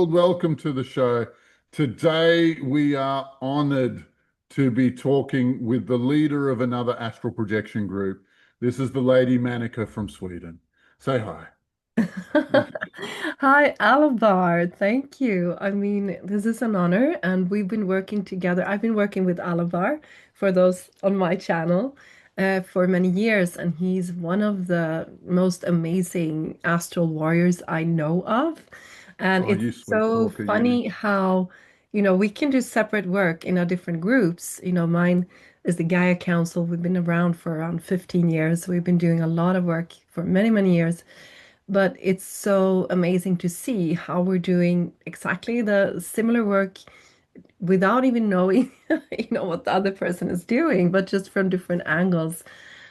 world, welcome to the show. Today we are honored to be talking with the leader of another astral projection group. This is the lady Maneka from Sweden. Say hi. Hi, Alobar. Thank you. I mean, this is an honor, and we've been working together. I've been working with Alobar for those on my channel for many years, and he's one of the most amazing astral warriors I know of. And Oh, it's you sweet so talker, you. funny how, we can do separate work in our different groups. Mine is the Gaia Council. We've been around for around 15 years. We've been doing a lot of work for many, many years. But it's so amazing to see how we're doing exactly the similar work without even knowing, what the other person is doing, but just from different angles.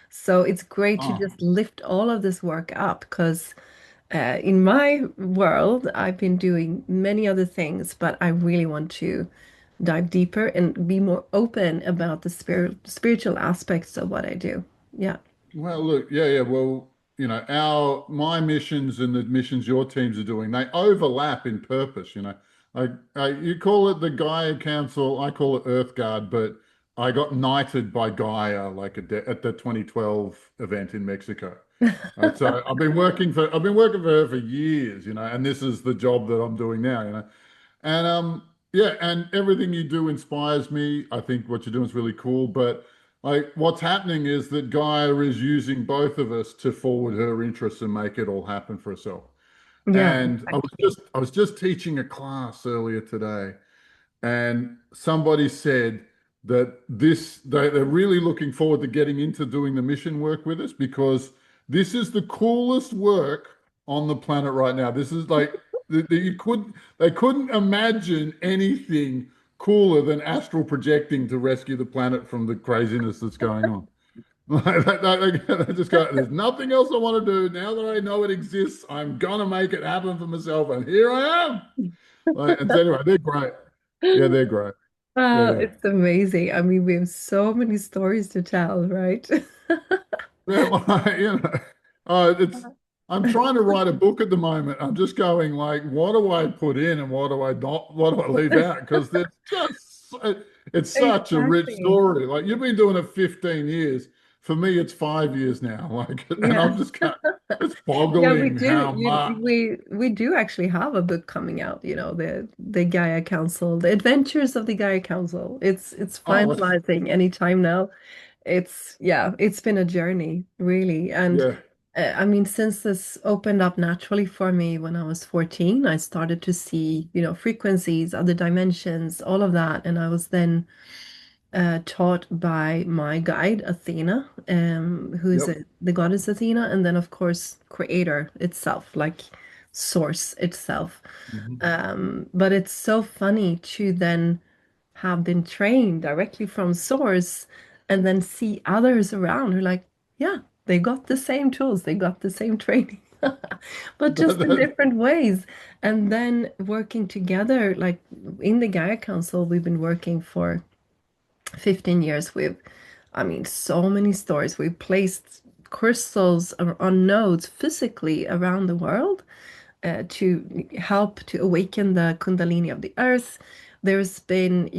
So it's great to Oh, just lift all of this work up because in my world, I've been doing many other things, but I really want to dive deeper and be more open about the spiritual aspects of what I do. Yeah. well, look, yeah. Well, our my missions and the missions your teams are doing, they overlap in purpose. You call it the Gaia Council, I call it Earth Guard, but I got knighted by Gaia like at the 2012 event in Mexico. So I've been working for her for years, and this is the job that I'm doing now. And yeah, and everything you do inspires me. I think what you're doing is really cool. But like what's happening is that Gaia is using both of us to forward her interests and make it all happen for herself. Yeah, And I was exactly. just I was just teaching a class earlier today, and somebody said that they're really looking forward to getting into doing the mission work with us because this is the coolest work on the planet right now. This is like they couldn't imagine anything cooler than astral projecting to rescue the planet from the craziness that's going on. They just go, there's nothing else I want to do. Now that I know it exists, I'm gonna make it happen for myself, and here I am. And so anyway, they're great. Yeah, they're great. Yeah, Oh, yeah. it's amazing. I mean, we have so many stories to tell, right? Yeah, well, it's I'm trying to write a book at the moment. I'm just going like, what do I put in and what do I leave out? Because it's such a rich Exactly. story. Like you've been doing it 15 years. For me, it's 5 years now. Like, and Yeah. I'm just kind it's Yeah, we boggling do. how much. We do actually have a book coming out, the Gaia Council, The Adventures of the Gaia Council. It's Oh, it's finalizing anytime now. It's been a journey, really. And yeah. I mean, since this opened up naturally for me when I was 14, I started to see, frequencies, other dimensions, all of that. And I was then taught by my guide, Athena, who is Yep. the goddess Athena, and then, of course, creator itself, like source itself. Mhm. But it's so funny to then have been trained directly from source and then see others around who are like, yeah, they got the same tools, they got the same training, but just in different ways. And then working together, like in the Gaia Council, we've been working for 15 years with, I mean, so many stories. We placed crystals on nodes physically around the world to help to awaken the Kundalini of the earth. There's been,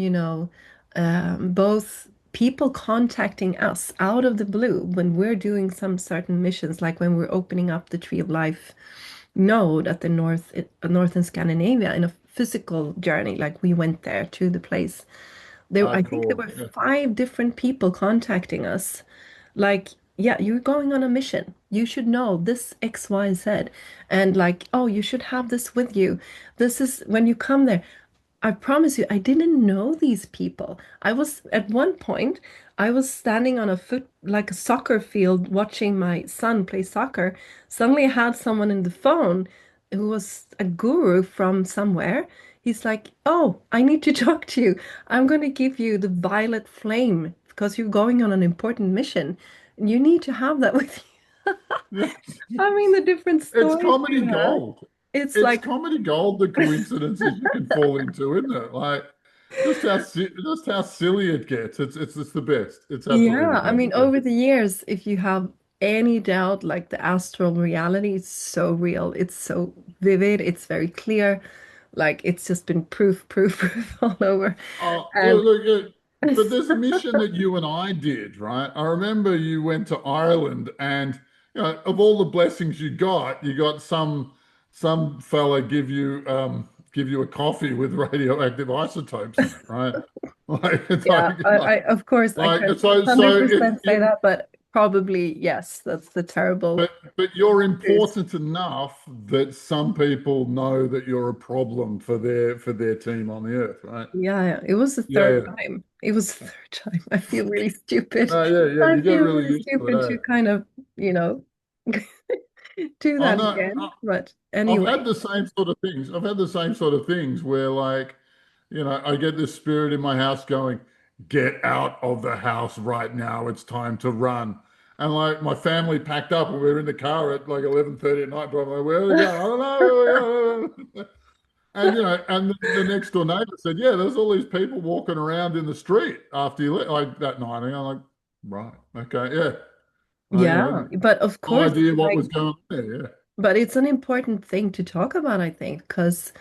both people contacting us out of the blue when we're doing some certain missions, like when we're opening up the Tree of Life node at the north in Scandinavia in a physical journey, like we went there to the place. I think there Hardcore. were Yeah. 5 different people contacting us. Like, yeah, you're going on a mission. You should know this X, Y, Z. And like, oh, you should have this with you. This is when you come there. I promise you, I didn't know these people. I was at one point, I was standing on a foot like a soccer field watching my son play soccer. Suddenly I had someone in the phone who was a guru from somewhere. He's like, "Oh, I need to talk to you. I'm going to give you the violet flame because you're going on an important mission. You need to have that with you." I mean, the different It's stories comedy we had. gold. It's It's like comedy gold, the coincidences you can fall into, isn't it? Like just how silly it gets. It's the best. It's absolutely the yeah, I best. mean, Yeah. over the years, if you have any doubt, like the astral reality is so real, it's so vivid, it's very clear. Like it's just been proof, proof, proof all over. Oh, And look, but this mission that you and I did, right? I remember you went to Ireland, and of all the blessings you got some fella give you a coffee with radioactive isotopes in it, right? Like it's yeah, I of course I like can't so it, 100% say that, but probably yes, that's the terrible but you're news. important enough that some people know that you're a problem for their team on the earth, right? Yeah, yeah, it was the Yeah, third yeah. time. It was the third time. I feel really stupid. No, yeah, yeah. I You get feel really really used to it, stupid to eh? kind of, you know, do Oh that no, again. But I've had anyway, the same sort of things. I've had the same sort of things where, like, I get this spirit in my house going, "Get out of the house right now. It's time to run." And like my family packed up and we were in the car at like 11:30 at night, driving like, "Where are we going? I don't know. Where are we going?" And and the next door neighbor said, "Yeah, there's all these people walking around in the street after you like that night." And I'm like, "Right, okay, yeah." yeah, but of No course, idea what like, was going on there. Yeah. but it's an important thing to talk about, I think, because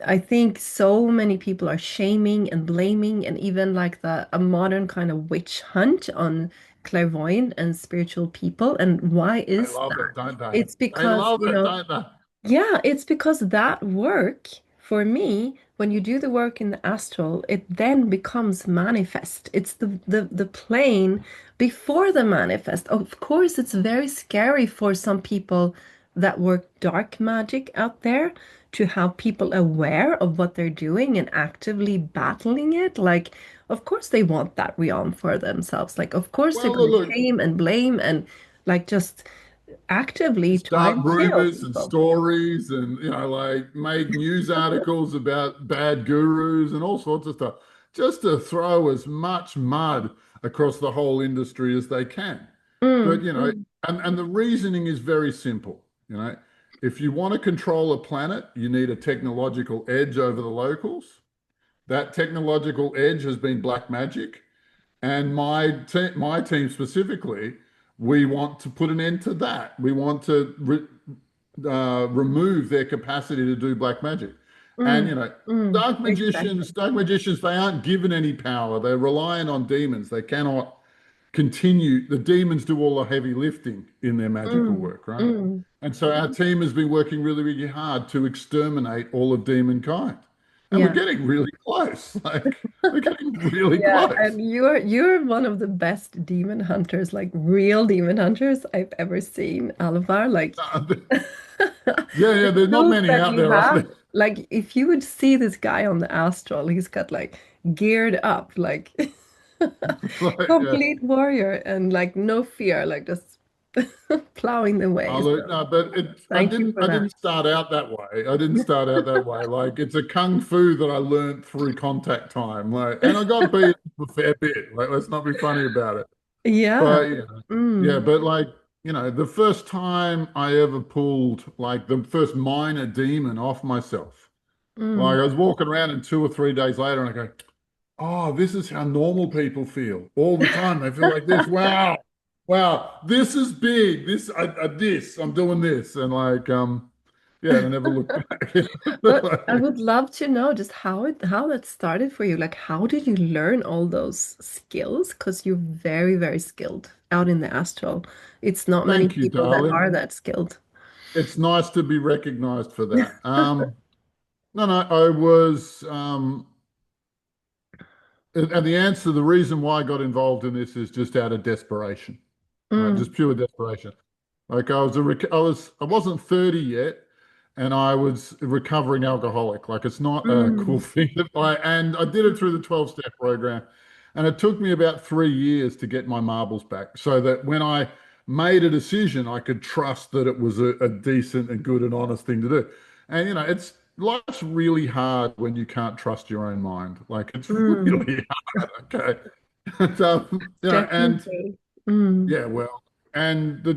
I think so many people are shaming and blaming, and even like the a modern kind of witch hunt on clairvoyant and spiritual people. And why They is love that? it, don't they? It's They because, love it, don't they? yeah, it's because that work, for me, when you do the work in the astral, it then becomes manifest. It's the plane before the manifest. Of course, it's very scary for some people that work dark magic out there to have people aware of what they're doing and actively battling it. Like, of course, they want that realm for themselves. Like, of course, they're Well, going to look, shame and blame and like just actively try start and kill rumors and people. stories and, like make news articles about bad gurus and all sorts of stuff, just to throw as much mud across the whole industry as they can. But, Mm, mm, and the reasoning is very simple. If you want to control a planet, you need a technological edge over the locals. That technological edge has been black magic. And my team specifically, we want to put an end to that. We want to remove their capacity to do black magic. And mm, mm. Exactly. dark magicians, they aren't given any power. They're reliant on demons. They cannot continue. The demons do all the heavy lifting in their magical Mm, work, right? mm. And so our team has been working really, really hard to exterminate all of demon kind. And we're Yeah. getting really close. Like we're getting really Yeah, close. and you're one of the best demon hunters, like real demon hunters I've ever seen, Alvar. Like Yeah, the yeah, there's not tools many that out you there, are have, there? like if you would see this guy on the astral, he's got like geared up, like Like, yeah. complete warrior and like no fear, like just plowing the way. Oh, look, So no, but thank you for I that. didn't start out that way. I didn't start out that way. Like it's a kung fu that I learned through contact time. Like, and I got beaten a fair bit. Like, let's not be funny about it. Yeah. But yeah, Mm, but like, the first time I ever pulled like the first minor demon off myself, like mm, I was walking around and 2 or 3 days later and I go, oh, this is how normal people feel all the time. They feel like this. Wow, wow, this is big. I'm doing this, and like, yeah, and I never looked back. But I Like, would love to know just how that started for you. Like, how did you learn all those skills? Because you're very, very skilled out in the astral. It's not many thank you, people that darling. are that skilled. It's nice to be recognized for that. No, no, I was, and the answer, the reason why I got involved in this is just out of desperation, right? Mm, Just pure desperation. Like I wasn't 30 yet, and I was a recovering alcoholic. Like it's not a cool mm, thing and I did it through the 12-step program. And it took me about 3 years to get my marbles back so that when I made a decision, I could trust that it was a decent and good and honest thing to do. And it's life's really hard when you can't trust your own mind. Like it's mm. really hard. Okay. And, and Definitely. Mm, yeah, well, and the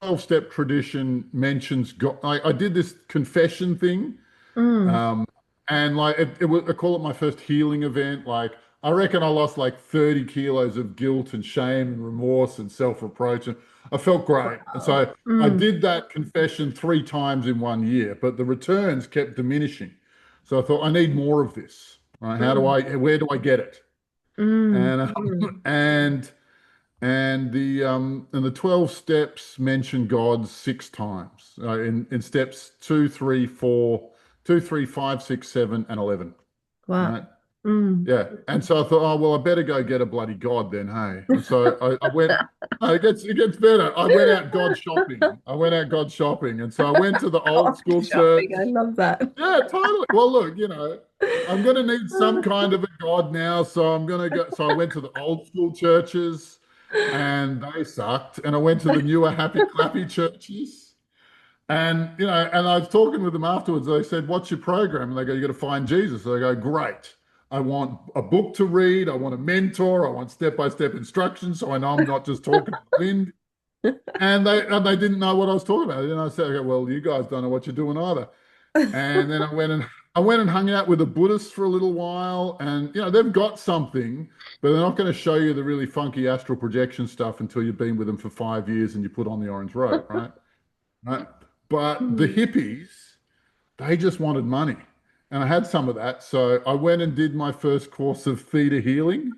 12-step tradition mentions God. I did this confession thing, mm, um, and like I call it my first healing event. Like I reckon I lost like 30 kilos of guilt and shame and remorse and self-reproach, and I felt great. And wow. so I Mm, did that confession 3 times in one year, but the returns kept diminishing. So I thought I need more of this. Right? Mm, Where do I get it? mm, And mm. and the 12 steps mention God 6 times in steps 2, 3, 4, 2, 3, 5, 6, 7, and 11. Wow. Right? Mm. Yeah. And so I thought, oh well, I better go get a bloody God then, hey. And so I went. No, it gets better. I went out God shopping. I went out God shopping, and so I went to the old God school church. shopping. I love that. Yeah, totally. Well, look, I'm going to need some kind of a God now. So I'm going to go. So I went to the old school churches and they sucked. And I went to the newer happy clappy churches. And I was talking with them afterwards. They said, "What's your program?" And they go, "You got to find Jesus." So I go, "Great. I want a book to read. I want a mentor. I want step-by-step instructions. So I know I'm not just talking to the wind." And they didn't know what I was talking about. And I said, "Okay, well, you guys don't know what you're doing either." And then I went and hung out with the Buddhists for a little while, and they've got something, but they're not going to show you the really funky astral projection stuff until you've been with them for 5 years and you put on the orange robe, right? Right. But the Mm. hippies, they just wanted money, and I had some of that, so I went and did my first course of theta healing.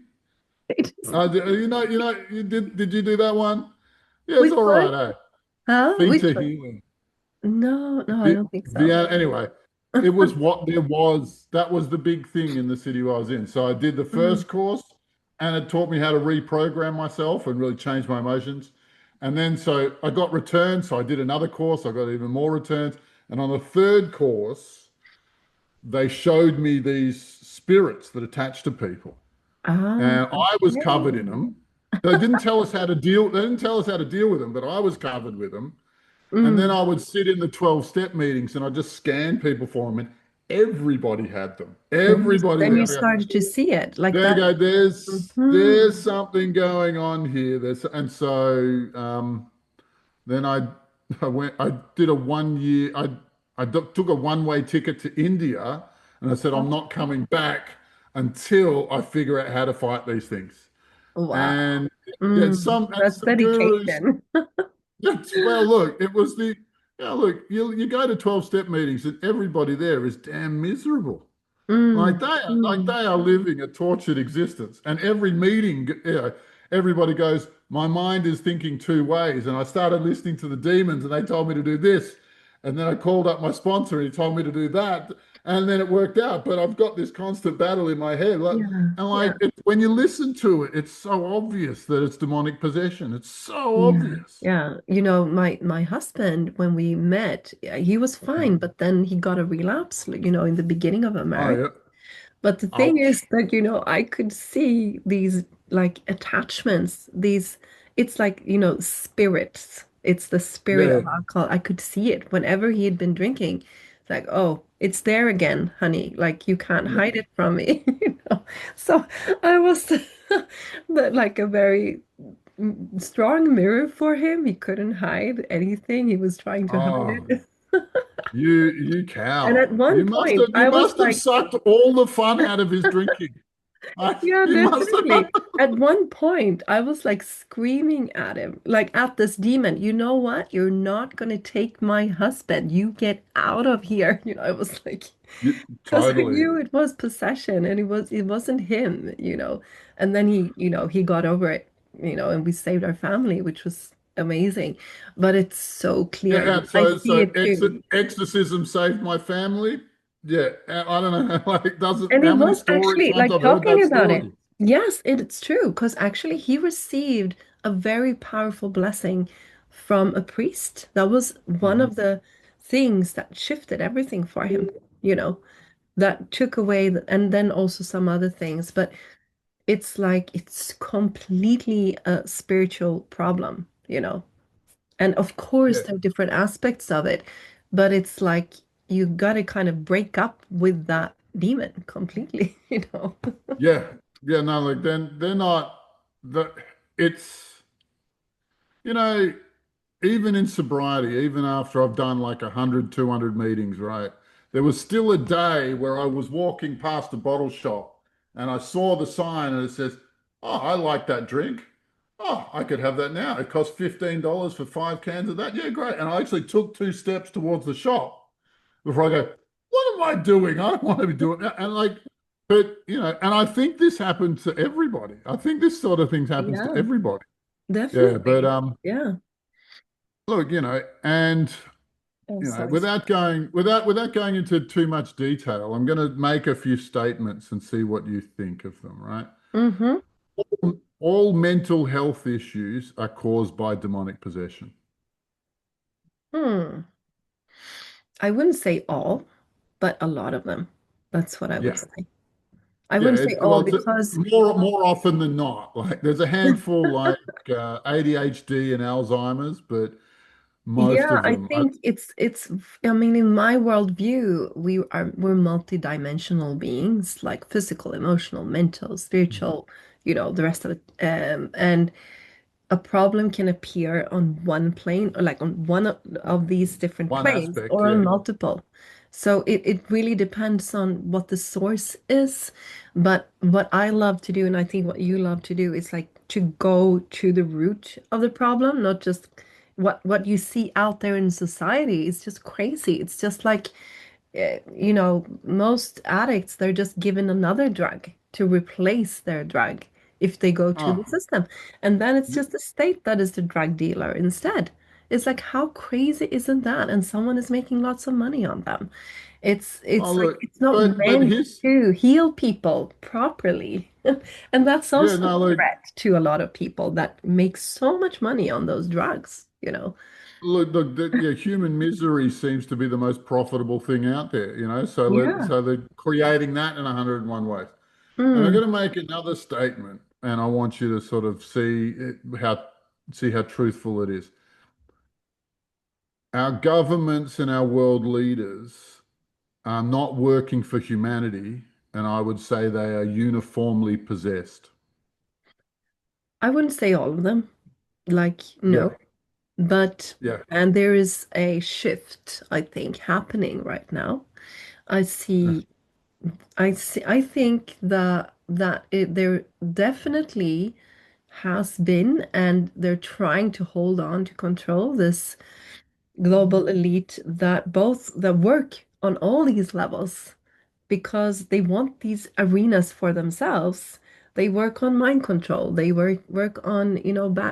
It is- You did you do that one? Yeah, it's Which all one? right, eh? Huh? Which Theta one? healing. No, no, I The, don't think the so. anyway, it was what there was. That was the big thing in the city I was in. So I did the Mm. first course, and it taught me how to reprogram myself and really change my emotions. And then so I got returns. So I did another course. I got even more returns. And on the third course, they showed me these spirits that attach to people, Ah, and I was covered in okay. them. They didn't tell us how to deal. They didn't tell us how to deal with them, but I was covered with them. And then Mm. I would sit in the 12 step meetings and I just scan people for them, and everybody had them. Then you, Everybody then there. you started to see it like There you that. go. There's Mhm. something going on here. And so then I did a 1 year. Took a one-way ticket to India, and I said I'm not coming back until I figure out how to fight these things. Wow. And yeah, Mm. and That's some gurus. dedication. Yes, well, look, it was the, yeah, look, you go to 12 step meetings and everybody there is damn miserable. Like Mm. they are, like Mm. they are living a tortured existence. And every meeting, everybody goes, my mind is thinking two ways. And I started listening to the demons and they told me to do this. And then I called up my sponsor and he told me to do that. And then it worked out. But I've got this constant battle in my head. Yeah. And Yeah. when you listen to it, it's so obvious that it's demonic possession. It's so Yeah. obvious. Yeah. My husband, when we met, yeah, he was fine, but then he got a relapse, in the beginning of our Oh, marriage. yeah. But the thing is Ouch. that, I could see these like attachments, it's like, spirits. It's the spirit Yeah. of alcohol. I could see it whenever he had been drinking. It's like, oh, it's there again, honey. Like you can't Yeah. hide it from me, So I was like a very strong mirror for him. He couldn't hide anything. He was trying to hide Oh, it. you And cow. at one point, You I was must have like, sucked all the fun out of his drinking. yeah, You must definitely. have. At one point, I was like screaming at him, like at this demon, you know what? You're not going to take my husband. You get out of here. I was like, because I Totally. knew it was possession and it wasn't him, And then he got over it, and we saved our family, which was amazing. But it's so Yeah, clear. yeah. I see So it too. exorcism saved my family. Yeah, I don't know. Like, And he how many was story actually times like I've heard talking that about it. story? Yes, it's true because actually he received a very powerful blessing from a priest. That was one Mhm. of the things that shifted everything for him, that took away, and then also some other things. But it's like it's completely a spiritual problem. And of course, Yeah, there are different aspects of it, but it's like you got to kind of break up with that demon completely, yeah, yeah. No, like then they're not the. It's you know even in sobriety, even after I've done like 100, 200 meetings, right? There was still a day where I was walking past a bottle shop and I saw the sign and it says, "Oh, I like that drink. Oh, I could have that now. It costs $15 for 5 cans of that. Yeah, great." And I actually took 2 steps towards the shop before I go, what am I doing? I don't want to be doing that. And like, but and I think this happens to everybody. I think this sort of thing happens to Yeah, everybody. Yeah, but definitely. Yeah. look, and Oh, sorry. without going into too much detail, I'm going to make a few statements and see what you think of them, right? Mm-hmm. All mental health issues are caused by demonic possession. Hmm. I wouldn't say all, but a lot of them. That's what I would Yeah. say. I Yeah, wouldn't say all well, it's because, more often than not. Like there's a handful like ADHD and Alzheimer's, but most yeah, of I them, think I mean, in my worldview, we're multidimensional beings, like physical, emotional, mental, spiritual, the rest of it. And a problem can appear on one plane or like on one of these different one planes aspect, or yeah. on multiple. So it really depends on what the source is. But what I love to do, and I think what you love to do, is like to go to the root of the problem, not just what you see out there in society. Is just crazy. It's just like most addicts, they're just given another drug to replace their drug if they go to the Oh, system. And then it's just the state that is the drug dealer instead. It's like, how crazy isn't that? And someone is making lots of money on them. oh, It's like look, it's not but meant his, to heal people properly. And that's yeah, also no, a look, threat to a lot of people that make so much money on those drugs. yeah, human misery seems to be the most profitable thing out there, Yeah. so they're creating that in 101 ways. And I'm Mm. going to make another statement, and I want you to sort of see how truthful it is. Our governments and our world leaders are not working for humanity, and I would say they are uniformly possessed. I wouldn't say all of them. Like, Yeah, no. But, yeah, and there is a shift, I think, happening right now. I see, I think there definitely has been, and they're trying to hold on to control this global elite that work on all these levels because they want these arenas for themselves. They work on mind control. They work on,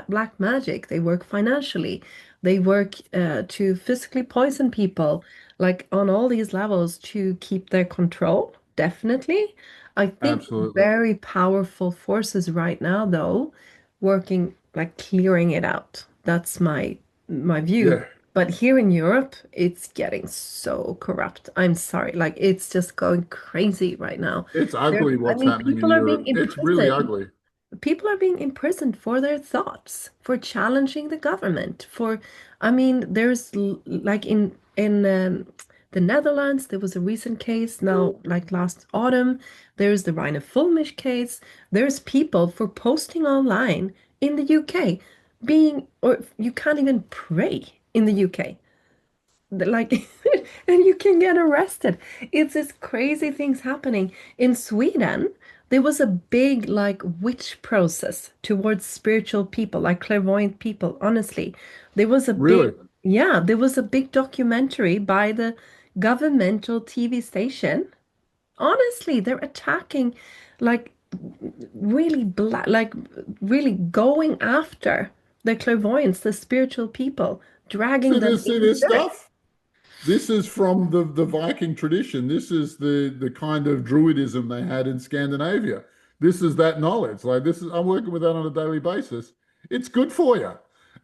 black magic. They work financially. They work to physically poison people, like on all these levels to keep their control. Definitely. I think absolutely. very powerful forces right now, though, working like clearing it out. That's my view. Yeah, But here in Europe, it's getting so corrupt. I'm sorry. Like it's just going crazy right now. it's There, ugly I what's mean, happening in people are being Europe. It's really imprisoned. ugly. People are being imprisoned for their thoughts, for challenging the government, I mean, like in the Netherlands, there was a recent case now, like last autumn. There's the Rainer Fulmish case. There's people for posting online in the UK or you can't even pray in the UK. Like, and you can get arrested. It's this crazy things happening. In Sweden, there was a big, like, witch process towards spiritual people, like clairvoyant people, honestly. There was a big, Really. yeah, there was a big documentary by the governmental TV station. Honestly, they're attacking, like, really black, like, really going after the clairvoyants, the spiritual people, dragging them See in this spirit. stuff? This is from the Viking tradition. This is the kind of druidism they had in Scandinavia. This is that knowledge. Like this is, I'm working with that on a daily basis. It's good for you.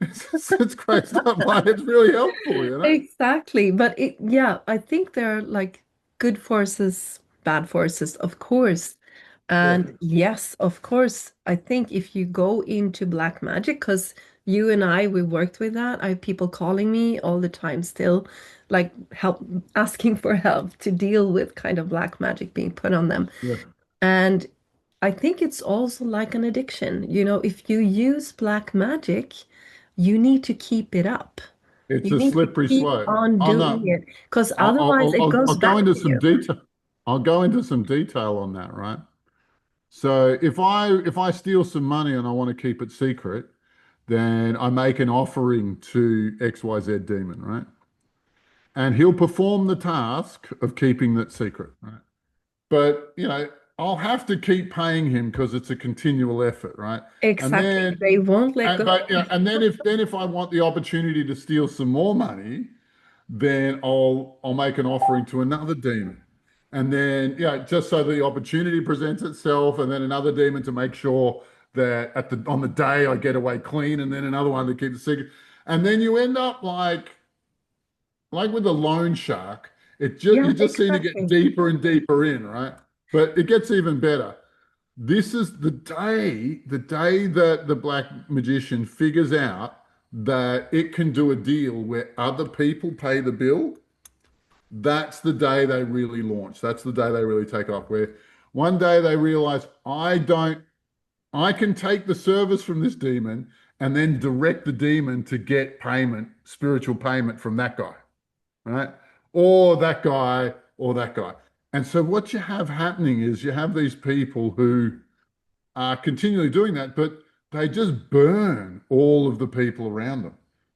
It's great stuff. Like it's really helpful. Exactly. But yeah, I think there are like good forces, bad forces, of course. Yeah, And yes, of course, I think if you go into black magic, because you and I, we worked with that. I have people calling me all the time still, like help, asking for help to deal with kind of black magic being put on them. yeah. And I think it's also like an addiction. If you use black magic, you need to keep it up. It's You a need to slippery keep slope. on Oh doing no, it because otherwise it goes I'll go back into to some you. detail. I'll go into some detail on that, right? So if I steal some money and I want to keep it secret, then I make an offering to XYZ demon, right? and he'll perform the task of keeping that secret, right? But, I'll have to keep paying him because it's a continual effort, right? And Exactly. then, They won't let and, go. but, and then if I want the opportunity to steal some more money, then I'll make an offering to another demon. And then, just so the opportunity presents itself, and then another demon to make sure that on the day I get away clean, and then another one to keep the secret. And then you end up like with the loan shark, Yeah, you just seem to get exactly. deeper and deeper in, right? But it gets even better. This is the day that the black magician figures out that it can do a deal where other people pay the bill. That's the day they really launch. That's the day they really take off. Where one day they realize, I can take the service from this demon and then direct the demon to get payment, spiritual payment from that guy, right? Or that guy, or that guy. And so what you have happening is you have these people who are continually doing that, but they just burn all of the people around them,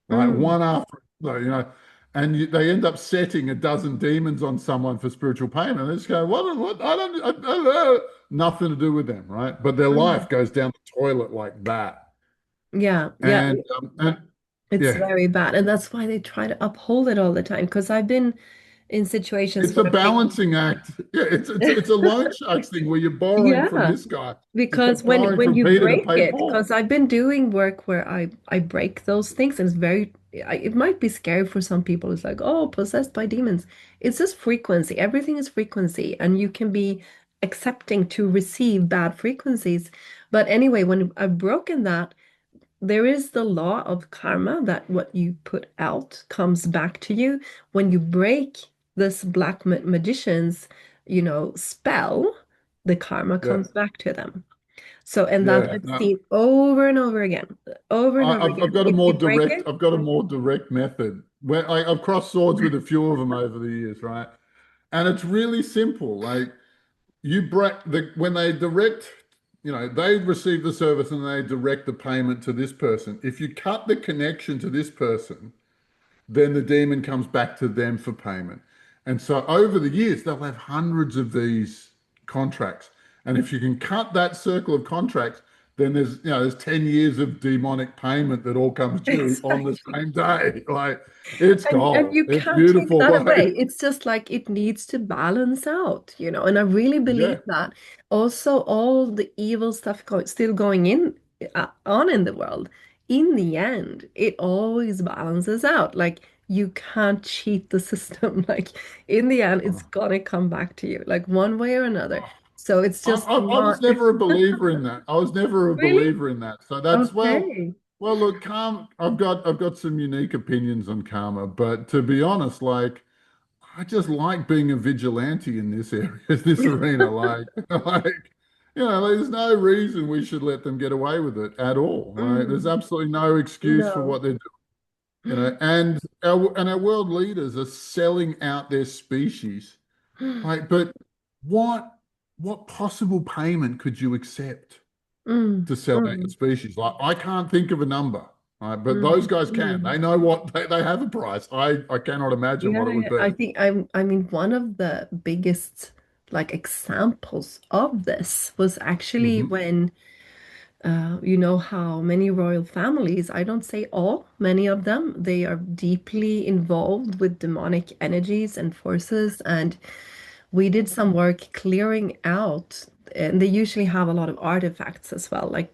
right? Mm. One after another, and they end up setting a dozen demons on someone for spiritual pain, and they just go, what? I don't know. Nothing to do with them, right? But their Mm. life goes down the toilet like that. Yeah, yeah, And it's yeah, very bad. And that's why they try to uphold it all the time. Because I've been in situations it's a where they, balancing act. Yeah, it's a loan sharks thing where you're borrowing from yeah, this guy, you're because when borrowing when from you Peter to break pay it, because Paul. I've been doing work where I break those things, and it's very it might be scary for some people. It's like, oh, possessed by demons. It's just frequency. Everything is frequency, and you can be accepting to receive bad frequencies. But anyway, when I've broken that, there is the law of karma that what you put out comes back to you. When you break this black magician's, spell, the karma Yeah, comes back to them. So, and that yeah. I've No, seen over and over again, over and over I've again. got a If more you break direct it, I've got a more direct method where I've crossed swords with a few of them over the years, right? And it's really simple. Like you break when they direct, they receive the service and they direct the payment to this person. If you cut the connection to this person, then the demon comes back to them for payment. And so over the years, they'll have hundreds of these contracts. And if you can cut that circle of contracts, then there's 10 years of demonic payment that all comes due on the exactly. same day. Like it's And gold. you It's can't take beautiful. that away. Like, It's just like it needs to balance out, and I really believe yeah. that. Also, all the evil stuff still going on in the world, in the end, it always balances out. Like you can't cheat the system. Like in the end, it's gonna come back to you, like one way or another. So it's just I was not never a believer in that. I was never a really believer in that. So that's okay. look, karma. I've got some unique opinions on karma, but to be honest, like I just like being a vigilante in this area, this arena. There's no reason we should let them get away with it at all. Right? There's Mm, absolutely no excuse for no. what they're doing. And our world leaders are selling out their species. Like, but what what possible payment could you accept Mm, to sell out your mm, species? Like, I can't think of a number, right? But those mm, guys can. mm. They know what they have a price. I cannot imagine Yeah, what it would yeah. I be. think I mean one of the biggest like examples of this was actually Hmm. when you know how many royal families, I don't say all, many of them, they are deeply involved with demonic energies and forces. And we did some work clearing out, and they usually have a lot of artifacts as well, like,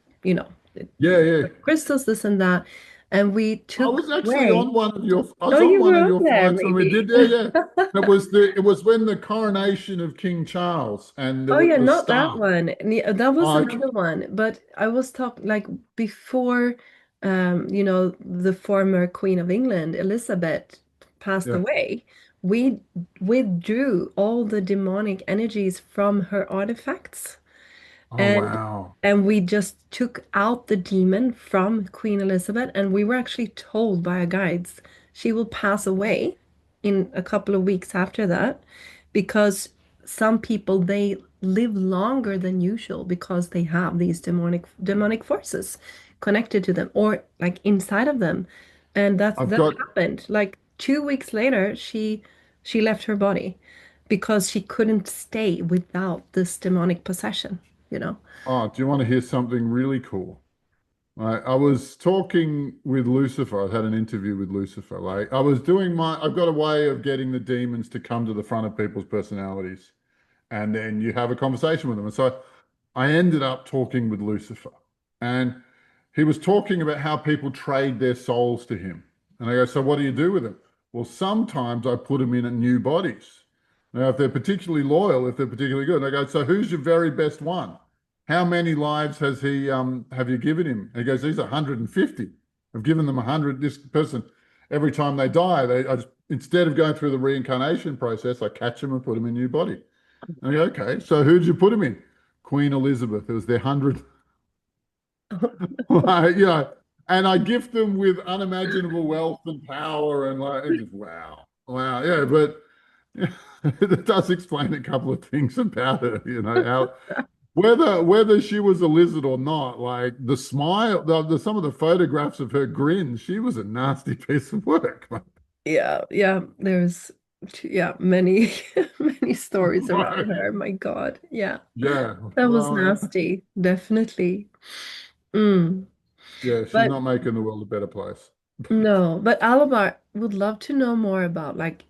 Yeah, yeah. crystals, this and that. And we I took was actually away. on one of your I Oh, was on you one were of on your there, flights when we did. maybe. Yeah, yeah. It was when the coronation of King Charles and there Oh was yeah, the not that star. one. That was Oh, another one. But I was talking like before, the former Queen of England, Elizabeth, passed yeah. away. We withdrew all the demonic energies from her artifacts. Oh, And wow. and we just took out the demon from Queen Elizabeth, and we were actually told by our guides she will pass away in a couple of weeks after that, because some people they live longer than usual because they have these demonic forces connected to them or like inside of them. And that I've that got happened. Like 2 weeks later, she left her body because she couldn't stay without this demonic possession, you know. Oh, do you want to hear something really cool? I was talking with Lucifer. I had an interview with Lucifer. Like I was doing I've got a way of getting the demons to come to the front of people's personalities, and then you have a conversation with them. And so I ended up talking with Lucifer, and he was talking about how people trade their souls to him. And I go, so what do you do with them? Well, sometimes I put them in new bodies. Now, if they're particularly loyal, if they're particularly good, and I go, so who's your very best one? How many lives has he have you given him? And he goes, these are 150. I've given them 100. This person, every time they die, instead of going through the reincarnation process, I catch them and put them in a new body. And I go, okay, so who'd you put them in? Queen Elizabeth. It was their 100th. Like, and I gift them with unimaginable wealth and power and like, just, wow, wow, yeah. But it does explain a couple of things about her, how whether she was a lizard or not, like the smile, some of the photographs of her grin, she was a nasty piece of work. Yeah, yeah, there's yeah, many many stories around Like, her. My God. Yeah. yeah, That was well, nasty, definitely. Mm. yeah, she's But not making the world a better place. no, but Alabar would love to know more about like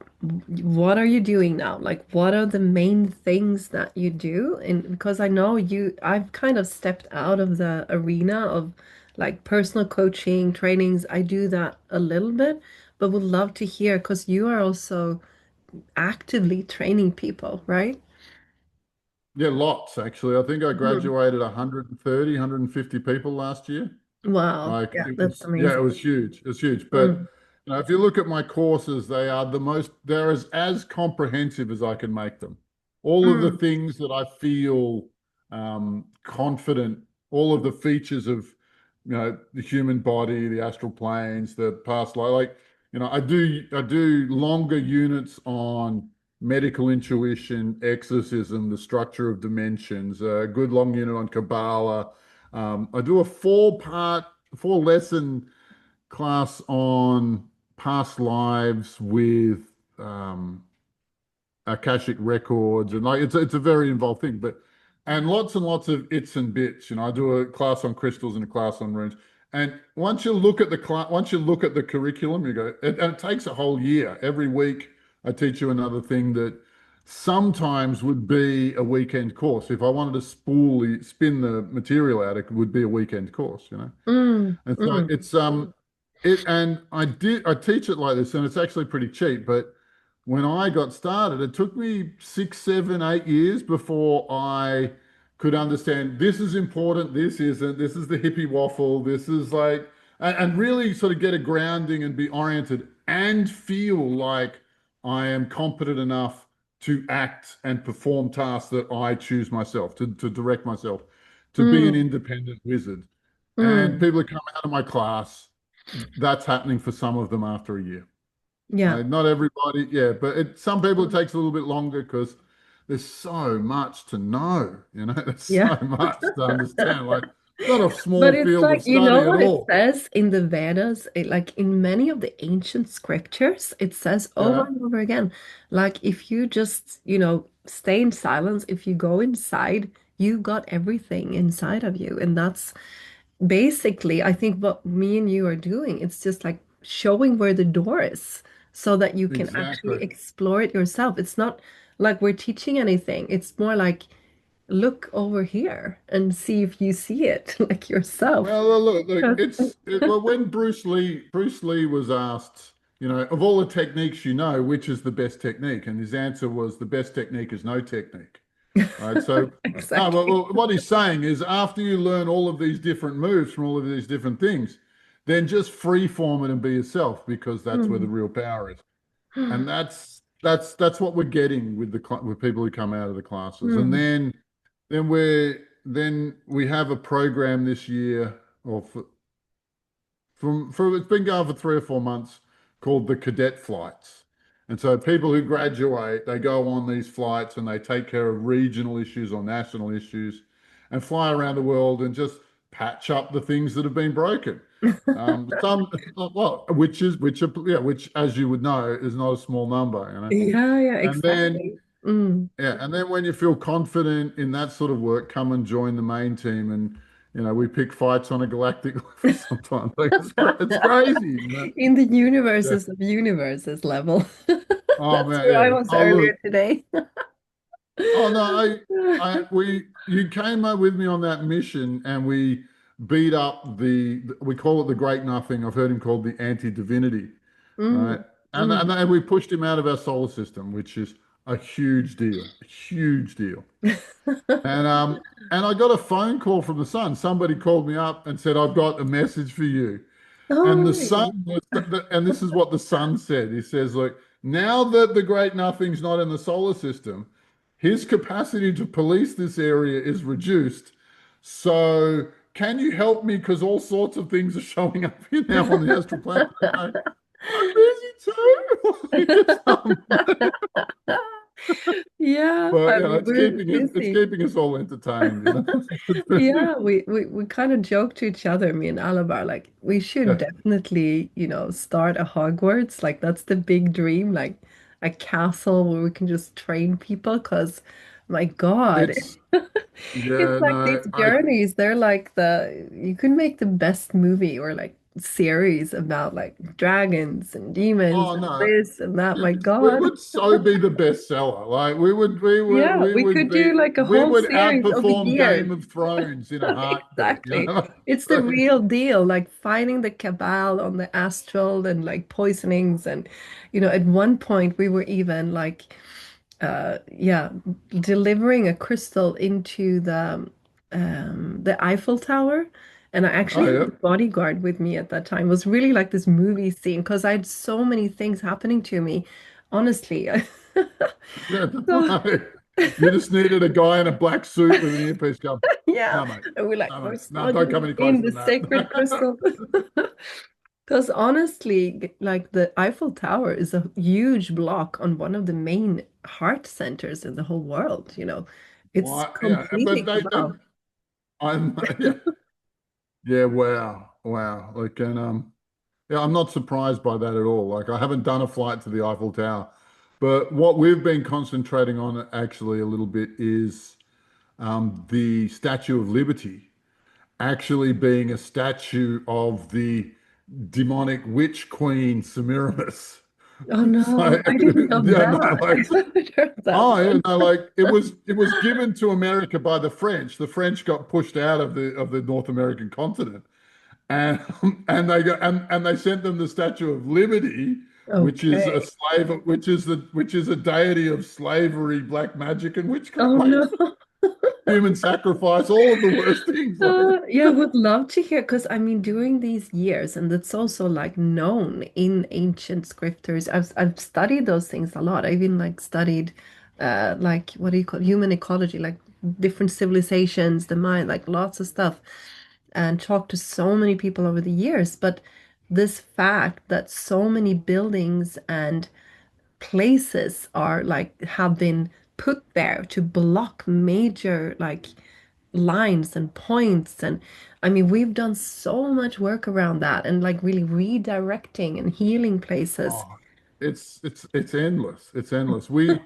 what are you doing now? Like what are the main things that you do? And because I know I've kind of stepped out of the arena of like personal coaching, trainings. I do that a little bit, but would love to hear because you are also actively training people, right? Yeah, lots actually. I think I Mhm. graduated 130, 150 people last year. Wow. Like Yeah, it that's was, yeah, it amazing. was huge. It was huge. But Mm. if you look at my courses, they're as comprehensive as I can make them. All of the Mm. things that I feel confident, all of the features of, the human body, the astral planes, the past life, like, I do longer units on medical intuition, exorcism, the structure of dimensions, a good long unit on Kabbalah. I do a four lesson class on past lives with um, Akashic records, and like it's a very involved thing. But and lots of its and bits. I do a class on crystals and a class on runes. And once you look at the curriculum, you go, and it takes a whole year. Every week, I teach you another thing that sometimes would be a weekend course. If I wanted to spin the material out, it would be a weekend course. Mm. And so Mm. I teach it like this, and it's actually pretty cheap. But when I got started, it took me 6, 7, 8 years before I could understand this is important, this isn't, this is the hippie waffle, this is like, and really sort of get a grounding and be oriented and feel like I am competent enough to act and perform tasks that I choose myself, to direct myself, to be an Mm. independent wizard. And Mm. people who come out of my class, that's happening for some of them after a year. Yeah. Not everybody, yeah, but some people it takes a little bit longer because there's so much to know, there's Yeah. so much to understand. Like, not a But small it's field like, of you know study at what it all. says in the Vedas? Like in many of the ancient scriptures, it says over Yeah, and over again, like if you just, stay in silence, if you go inside, you got everything inside of you. And that's basically, I think what me and you are doing. It's just like showing where the door is so that you can actually exactly. explore it yourself. It's not like we're teaching anything. It's more like look over here and see if you see it like yourself. Look, well, when Bruce Lee was asked, of all the techniques which is the best technique? And his answer was the best technique is no technique. Right. So, no, Exactly. what he's saying is after you learn all of these different moves from all of these different things, then just free form it and be yourself because that's where the Mm. real power is. And that's what we're getting with with people who come out of the classes. And Mm. then we have a program this year, or for it's been going for 3 or 4 months, called the cadet flights. And so people who graduate, they go on these flights and they take care of regional issues or national issues and fly around the world and just patch up the things that have been broken. Some, well, which, as you would know, is not a small number, you know. Yeah, yeah, And then, exactly. Mm. yeah, and then when you feel confident in that sort of work, come and join the main team, and we pick fights on a galactic level sometimes. Like it's crazy, you know. In the Yeah. universes of universes level. Oh That's man, where I yeah. was Oh look. earlier today. Oh no, you came up with me on that mission, and we beat up we call it the Great Nothing. I've heard him called the Anti-Divinity, right? Mm, And we pushed him out of our solar system, which is a huge deal. mm. And I got a phone call from the sun. Somebody called me up and said, "I've got a message for you." And Oh, the sun really? and this is what the sun said. He says, "Look, now that the Great Nothing's not in the solar system, his capacity to police this area is reduced. So can you help me? Because all sorts of things are showing up here now on the astral plane." I'm busy too. Yeah, But I mean, we're it's busy. keeping us all entertained. Yeah, we kind of joke to each other, me and Alabar, like we should Yeah, definitely, start a Hogwarts. Like that's the big dream, like a castle where we can just train people. Because, my God, it's it's yeah, like these no, I journeys. They're like you can make the best movie or like series about like dragons and demons oh and no, this and that. My we God. would so be the bestseller. Like Yeah, we could do like a we whole would series over outperform years. Game of Thrones in a heartbeat. You Exactly. know, It's the like, real deal, like fighting the cabal on the astral and like poisonings. And, at one point we were even like, yeah, delivering a crystal into the Eiffel Tower. And I actually oh had yeah, the bodyguard with me at that time. It was really like this movie scene because I had so many things happening to me. Honestly. yeah. So, You just needed a guy in a black suit with an earpiece going, yeah. "No, mate, And we're like, no, we're mate, no, don't come studying any in closer the than sacred that." crystal. Because honestly, like the Eiffel Tower is a huge block on one of the main heart centers in the whole world, It's What? Yeah, but completely cabal. I'm, yeah, yeah. Wow, wow. Like, and yeah, I'm not surprised by that at all. Like, I haven't done a flight to the Eiffel Tower, but what we've been concentrating on actually a little bit is the Statue of Liberty actually being a statue of the demonic witch queen Semiramis. Oh So, no, I didn't know yeah, no, that. I like, haven't heard that oh yeah, one. no, like it was given to America by the French. The French got pushed out of the North American continent, and and they sent them the Statue of Liberty, which is a Okay. slave, which is a deity of slavery, black magic, and witchcraft. Oh Like no. human sacrifice, all of the worst things. Like, Yeah, would love to hear because I mean, during these years, and it's also like known in ancient scriptures. I've studied those things a lot. I even like studied, like what do you call human ecology, like different civilizations, the mind, like lots of stuff, and talked to so many people over the years. But this fact that so many buildings and places are like have been put there to block major like lines and points. And I mean, we've done so much work around that and like really redirecting and healing places. oh, it's endless. It's endless. We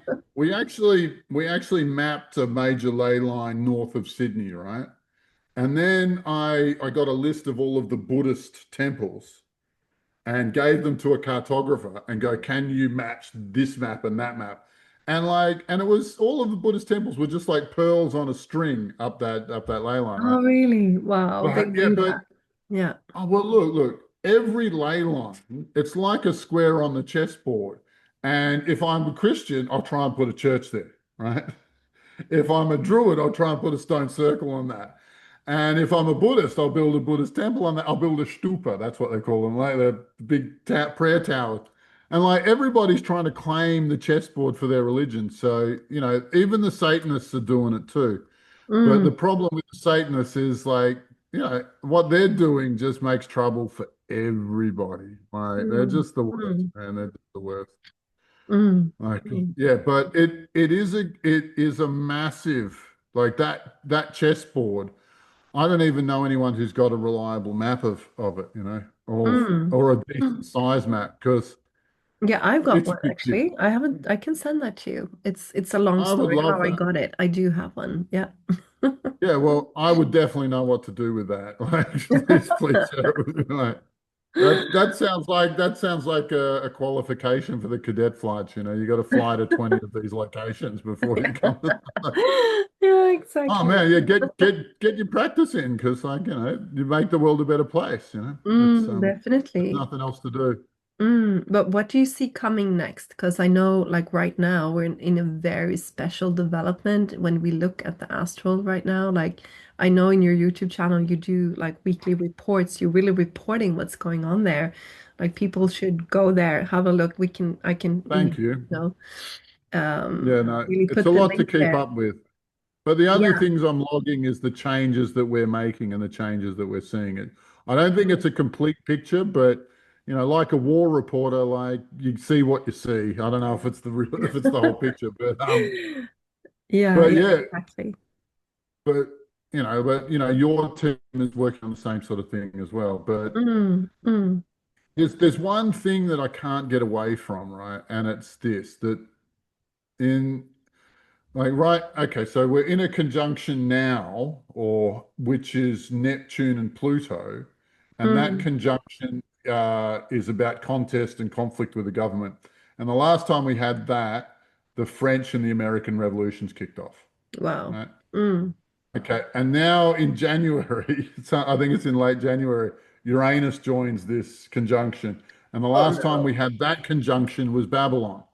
actually mapped a major ley line north of Sydney, right? And then I got a list of all of the Buddhist temples and gave them to a cartographer and go, "Can you match this map and that map?" And it was all of the Buddhist temples were just like pearls on a string up that ley line, right? Oh, really? Wow, they But yeah, do that. but Yeah. oh well, look, every ley line, it's like a square on the chessboard. And if I'm a Christian, I'll try and put a church there, right? If I'm a Druid, I'll try and put a stone circle on that. And if I'm a Buddhist, I'll build a Buddhist temple on that. I'll build a stupa. That's what they call them, like the big prayer towers. And like everybody's trying to claim the chessboard for their religion. So, even the Satanists are doing it too. But Mm, the problem with the Satanists is like, what they're doing just makes trouble for everybody. Like they're mm, just the worst, mm, man. They're just the worst. mm, Like, mm. yeah, but it is a massive like that chessboard. I don't even know anyone who's got a reliable map of it, Mm. or a decent Mm. size map because Yeah, I've got it's a one bit different. actually. I haven't, I can send that to you. It's a long I would story how love I that. got it. I do have one. Yeah. Yeah, well, I would definitely know what to do with that. Like, please share it with me. Like, that sounds like a qualification for the cadet flights. You got to fly to 20 of these locations before you come. Yeah, Oh exactly. man, yeah, get your practice in because you make the world a better place. There's Definitely. nothing else to do. But what do you see coming next? Because I know, like right now, we're in a very special development when we look at the Astral right now. Like, I know in your YouTube channel, you do like weekly reports. You're really reporting what's going on there. Like, people should go there, have a look. I can Thank even, you. you know, Yeah, no, really it's a put the lot to link keep there. up with. But the only Yeah. things I'm logging is the changes that we're making and the changes that we're seeing. I don't think it's a complete picture, but like a war reporter, like you see what you see. I don't know if it's the real, if it's the whole picture, Yeah, but yeah, yeah, exactly. but your team is working on the same sort of thing as well. But Mm, mm, there's one thing that I can't get away from, right? And it's this that in Like, right, okay, so we're in a conjunction now, or which is Neptune and Pluto, and that mm. conjunction is about contest and conflict with the government. And the last time we had that, the French and the American revolutions kicked off, Wow. right? Mm. Okay, and now in January, so I think it's in late January, Uranus joins this conjunction. And the Oh last time no. we had that conjunction was Babylon.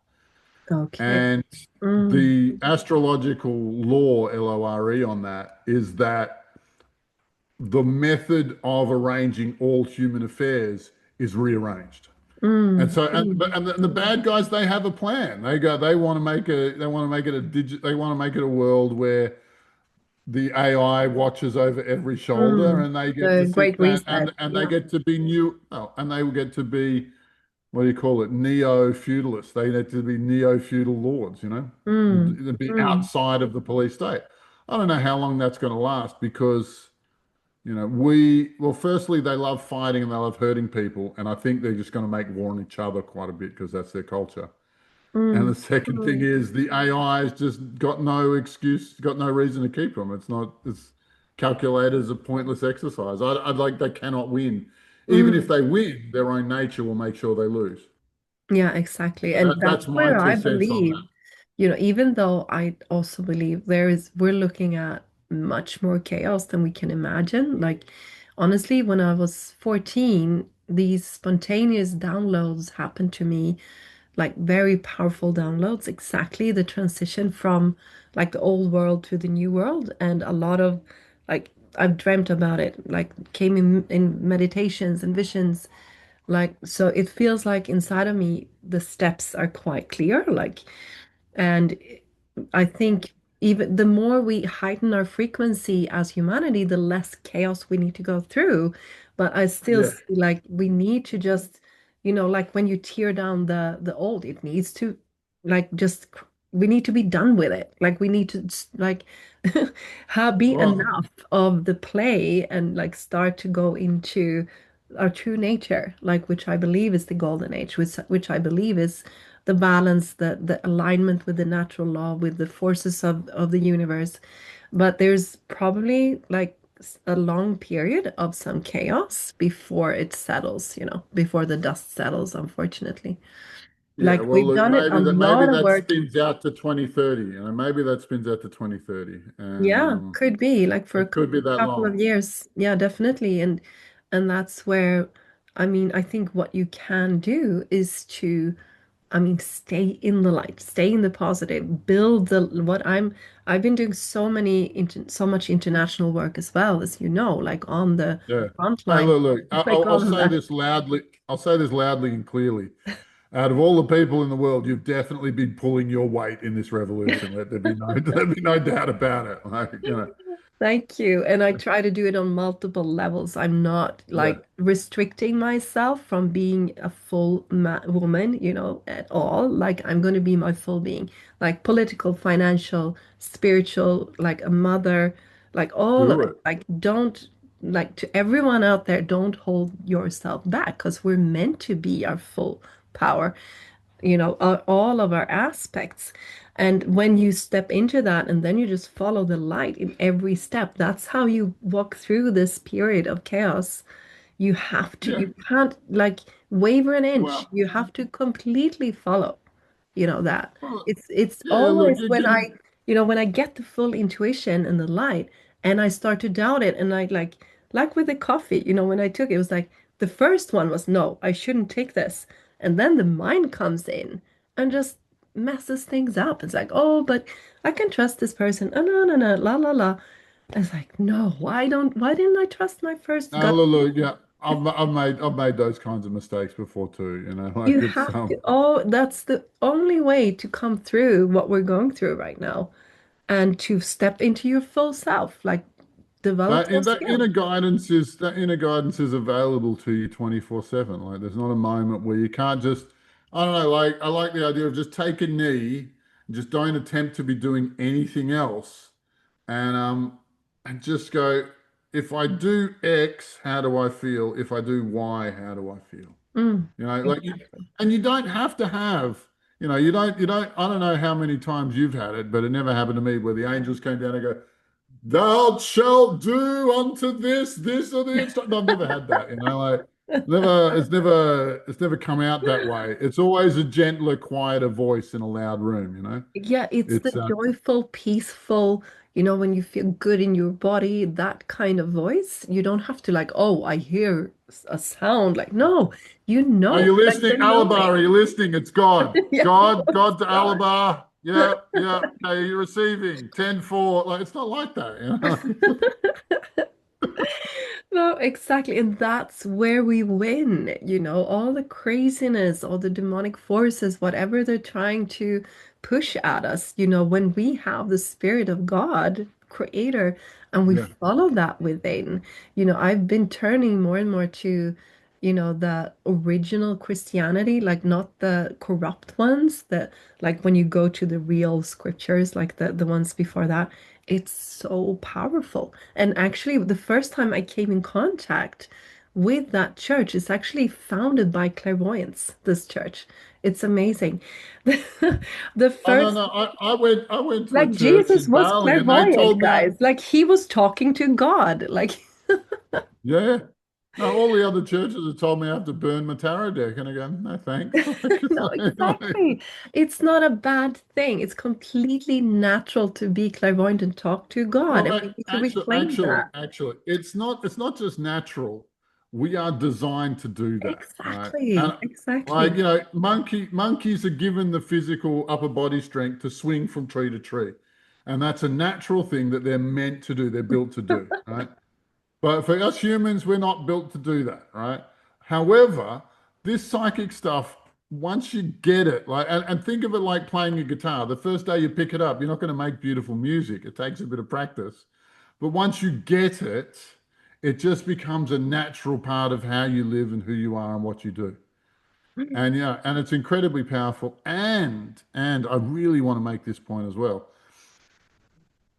Okay. And Mm, the astrological law, LORE, on that is that the method of arranging all human affairs is rearranged. And mm, so, mm, and the bad guys, they have a plan. They want to make it a they want to make it a world where the AI watches over every shoulder, mm. and they get to The sit Great back, Reset. and they Yeah. get to be and they will get to be, what do you call it, neo-feudalists. They need to be neo-feudal lords, Mm, and be mm, outside of the police state. I don't know how long that's going to last because, well, firstly, they love fighting and they love hurting people. And I think they're just going to make war on each other quite a bit because that's their culture. And the mm, second thing mm, is the AI has just got no excuse, got no reason to keep them. It's calculated as a pointless exercise. I'd like, they cannot win. Even if mm. they win, their own nature will make sure they lose. Yeah, exactly. And That's that's my where two I cents on believe, that. even though I also believe we're looking at much more chaos than we can imagine. Like, honestly, when I was 14, these spontaneous downloads happened to me, like very powerful downloads, exactly the transition from like the old world to the new world. And a lot of like, I've dreamt about it, like came in meditations and visions. Like, so it feels like inside of me, the steps are quite clear. Like, and I think even the more we heighten our frequency as humanity, the less chaos we need to go through. But I still Yeah. see like we need to just, like when you tear down the old, it needs to like just we need to be done with it. Like we need to like have be Well, enough of the play and like start to go into our true nature, like which I believe is the golden age, which I believe is the balance, the alignment with the natural law, with the forces of the universe. But there's probably like a long period of some chaos before it settles, before the dust settles, unfortunately. yeah. Like Well, we've look, done it a maybe lot of that work. spins out to 2030. Maybe that spins out to 2030, and Yeah, could be like for a it could be that couple of long. years. Yeah, definitely. And that's where, I mean, I think what you can do is to, I mean, stay in the light, stay in the positive, build the what I've been doing so much international work as well, as you know, like on the Yeah. front Hey, line, look. like I'll all of say that. this loudly. I'll say this loudly and clearly. Out of all the people in the world, you've definitely been pulling your weight in this revolution. Let there be no, there be no doubt about it. Thank you. And I try to do it on multiple levels. I'm not Yeah. like restricting myself from being a full woman, at all. Like I'm going to be my full being, like political, financial, spiritual, like a mother. Like all of Do it. it. Like don't like to everyone out there, don't hold yourself back because we're meant to be our full power, all of our aspects. And when you step into that and then you just follow the light in every step, that's how you walk through this period of chaos. You have to, Yeah. you can't like waver an inch. Well, You have to completely follow, that. well, It's yeah, look, always you when can. when I get the full intuition and the light and I start to doubt it and I like with the coffee, when I took it, it was like the first one was no, I shouldn't take this. And then the mind comes in and just messes things up. It's like, oh, but I can trust this person. Oh, no, no, no, la, la, la. It's like, no, why didn't I trust my first No, gut? look, look, yeah, I've made those kinds of mistakes before too. You Like it's have to, oh, that's the only way to come through what we're going through right now and to step into your full self, like develop that in those skills. that inner guidance is available to you 24/7. Like there's not a moment where you can't just, I don't know, like I like the idea of just take a knee and just don't attempt to be doing anything else and just go, if I do X, how do I feel? If I do Y, how do I feel? Mm, Like exactly. and you don't have to have, you don't, I don't know how many times you've had it, but it never happened to me where the angels came down and go, thou shalt do unto this or the instruction. I've never had that, like it's never come out that way. It's always a gentler, quieter voice in a loud room. Yeah, it's the It's joyful, peaceful, when you feel good in your body, that kind of voice. You don't have to like, oh, I hear a sound. Like, no, Are you like listening? the Alabar, knowing. are you listening? It's God. Yeah, God to God. Alabar. Yeah, yeah. Okay, you're receiving 10-4. Like it's not like that. No, exactly. And that's where we win, all the craziness, all the demonic forces, whatever they're trying to push at us, when we have the Spirit of God, Creator, and we Yeah, follow that within, I've been turning more and more to, the original Christianity, like not the corrupt ones, that like when you go to the real scriptures, like the ones before that, it's so powerful. And actually, the first time I came in contact with that church is actually founded by clairvoyants, this church. It's amazing. The Oh no, first, no. I went to a like church Jesus in was Darling and they clairvoyant, told me, guys. Like he was talking to God. Like, yeah. No, all the other churches have told me I have to burn my tarot deck. And I go, no thanks. no, exactly. It's not a bad thing. It's completely natural to be clairvoyant and talk to God. And Well, we need to actually, reclaim actually, that. actually, it's not just natural. We are designed to do that, right? And Exactly. like, Exactly. monkeys are given the physical upper body strength to swing from tree to tree. And that's a natural thing that they're meant to do, they're built to do, right? But for us humans, we're not built to do that, right? However, this psychic stuff, once you get it, like, and think of it like playing a guitar. The first day you pick it up, you're not going to make beautiful music. It takes a bit of practice. But once you get it, it just becomes a natural part of how you live and who you are and what you do. And yeah, and it's incredibly powerful. And I really want to make this point as well.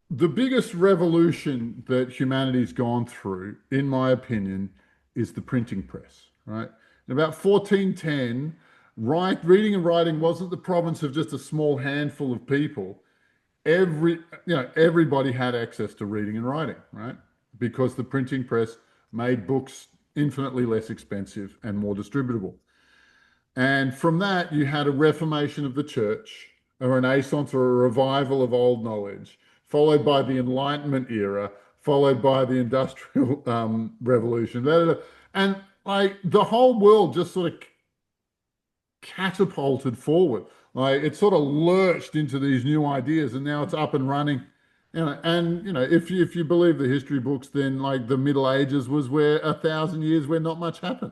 The biggest revolution that humanity's gone through, in my opinion, is the printing press, right? In about 1410, reading and writing wasn't the province of just a small handful of people. Everybody had access to reading and writing, right? Because the printing press made books infinitely less expensive and more distributable. And from that, you had a reformation of the church, a renaissance or a revival of old knowledge, followed by the Enlightenment era, followed by the Industrial Revolution. And like the whole world just sort of catapulted forward. Like it sort of lurched into these new ideas, and now it's up and running. And if you believe the history books, then like the Middle Ages was where 1,000 years where not much happened.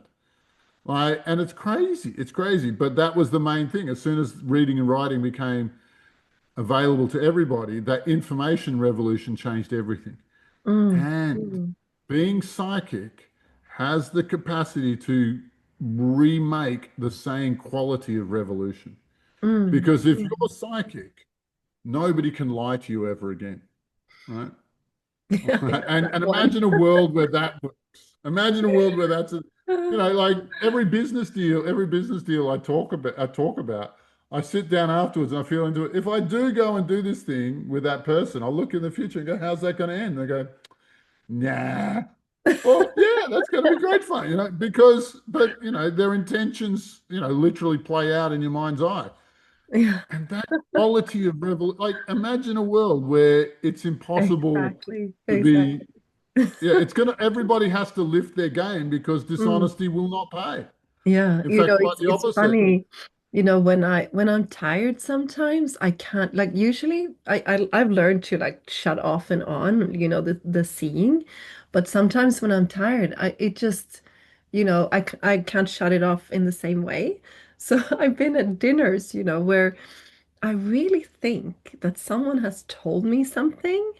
Like, and it's crazy. It's crazy. But that was the main thing. As soon as reading and writing became available to everybody, that information revolution changed everything. Mm, And mm, being psychic has the capacity to remake the same quality of revolution. mm. Because if Yeah. you're psychic, nobody can lie to you ever again, right? Yeah, yeah, And that one. imagine a world where that works. Imagine a world where that's a, like every business deal I talk about, I sit down afterwards and I feel into it. If I do go and do this thing with that person, I'll look in the future and go, how's that going to end? They go, nah. Well, yeah, that's going to be great fun, because, but, their intentions, literally play out in your mind's eye. Yeah, And that quality of revel, like, imagine a world where it's impossible exactly, to exactly. be, yeah, everybody has to lift their game because Mm. dishonesty will not pay. Yeah, In fact, quite the it's opposite. funny, when I'm tired sometimes I can't like usually I've learned to like shut off and on, the seeing, but sometimes when I'm tired, it just, I can't shut it off in the same way. So I've been at dinners, where I really think that someone has told me something,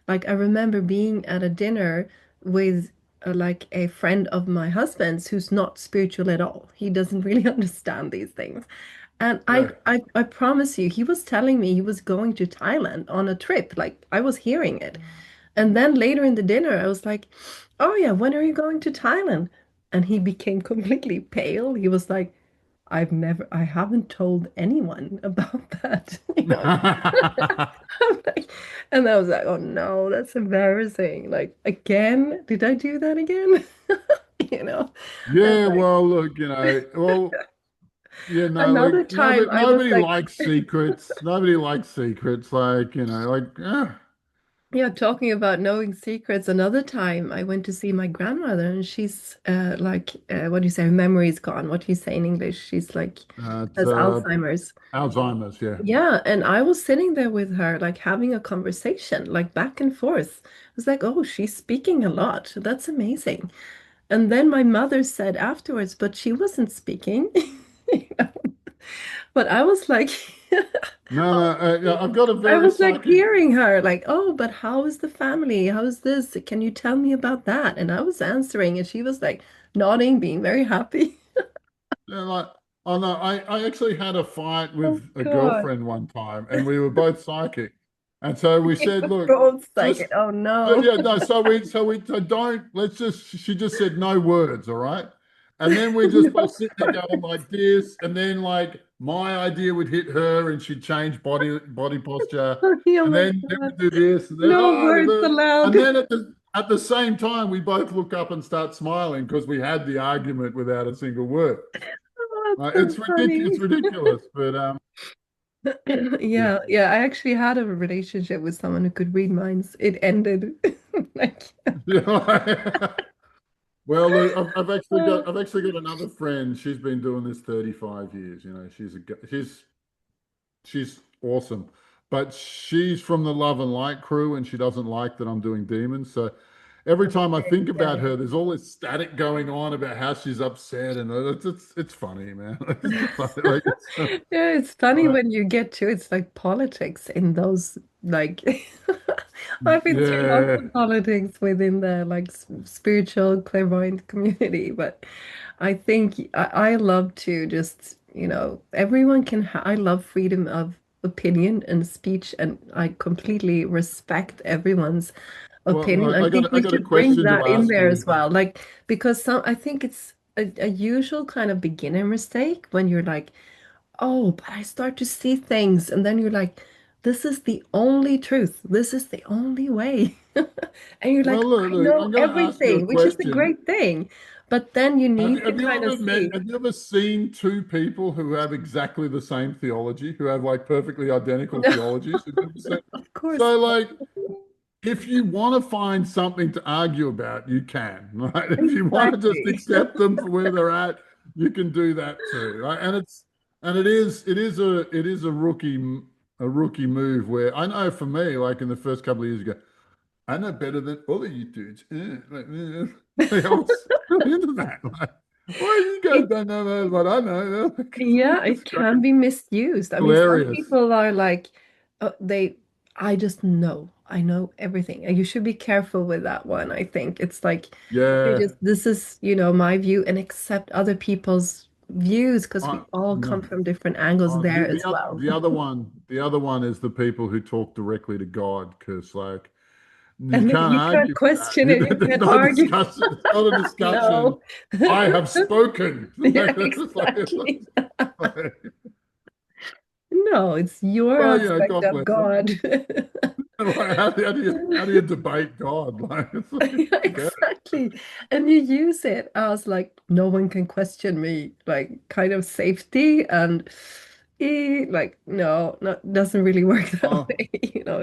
like I remember being at a dinner with like a friend of my husband's who's not spiritual at all. He doesn't really understand these things. And Yeah. I promise you, he was telling me he was going to Thailand on a trip. Like I was hearing it. And then later in the dinner, I was like, "Oh yeah, when are you going to Thailand?" And he became completely pale. He was like, I haven't told anyone about that, I'm like, and I was like, oh no, that's embarrassing. Like, again, did I do that again? You know, and Yeah, like well, look, yeah, no, another like time I was nobody like, likes secrets. Nobody likes secrets. Like, yeah, talking about knowing secrets. Another time I went to see my grandmother, and she's what do you say? Her memory's gone. What do you say in English? She's like it's has Alzheimer's. Alzheimer's. Yeah. Yeah, and I was sitting there with her, like having a conversation, like back and forth. I was like, oh, she's speaking a lot. That's amazing. And then my mother said afterwards, but she wasn't speaking. You know? But I was like, No, no, yeah, I've got a I very was like psychic. hearing her, like, oh, but how is the family? How's this? Can you tell me about that? And I was answering, and she was like nodding, being very happy. Like, oh no, I actually had a fight Oh with a God. girlfriend one time, and we were both psychic, and so we We said, were look, both just psychic. Oh no. yeah, no, so don't let's just. She just said no words, all right, and then we just both No sit there going words. like this, and then like my idea would hit her, and she'd change body posture, Oh and my then God. we do this, and then No words allowed. and then at the same time we both look up and start smiling because we had the argument without a single word. Oh, that's It's so ridiculous. funny. It's ridiculous, but yeah. Yeah, yeah. I actually had a relationship with someone who could read minds. It ended like, Well, look, I've actually got oh, another friend. She's been doing this 35 years. She's awesome, but she's from the Love and Light crew, and she doesn't like that I'm doing demons. So every time I okay, think yeah, about yeah. her, there's all this static going on about how she's upset, and it's funny, man. It's funny. Like Yeah, it's funny uh, when you get to it's like politics in those like I've been through lots yeah. of politics within the like spiritual clairvoyant community, but I think I love to just, everyone can ha I love freedom of opinion and speech, and I completely respect everyone's opinion. Well, I think I we got a should bring question to that in ask there as you. well. Like, because I think it's a usual kind of beginner mistake when you're like, oh, but I start to see things, and then you're like, this is the only truth. This is the only way. And you're like, Well, look, I look, know I'm going to ask you a everything, which is a question. great thing. But then you need to kind of see. Have you ever seen two people who have exactly the same theology, who have like perfectly identical No, theologies? Have you ever seen- of course So, not. like, if you want to find something to argue about, you can, right? If you want to just Exactly. accept them for where they're at, you can do that too, right? And it is a rookie move where I know for me, like in the first couple of years ago, I know better than all of you dudes. Like, I was really into that. Like, why you guys It don't know what I know? Like, Yeah, it's it great. can be misused. I mean, some Hilarious. people are like, I just know, I know everything. And you should be careful with that one. I think it's like, Yeah. this is, my view, and accept other people's views because we all come No. from different angles there as well. The other one is the people who talk directly to God, because like You And then can't you can't argue with question it, you that. There's can't no argue. discussion. It's not a discussion. No. I have spoken. Yeah, It's exactly. like, No, it's your well, aspect God of bless them. God. Like, how do you debate God? Like, it's like, Yeah, forget it. exactly. And you use it as like, no one can question me, like kind of safety and like, no, no, doesn't really work that Oh, way,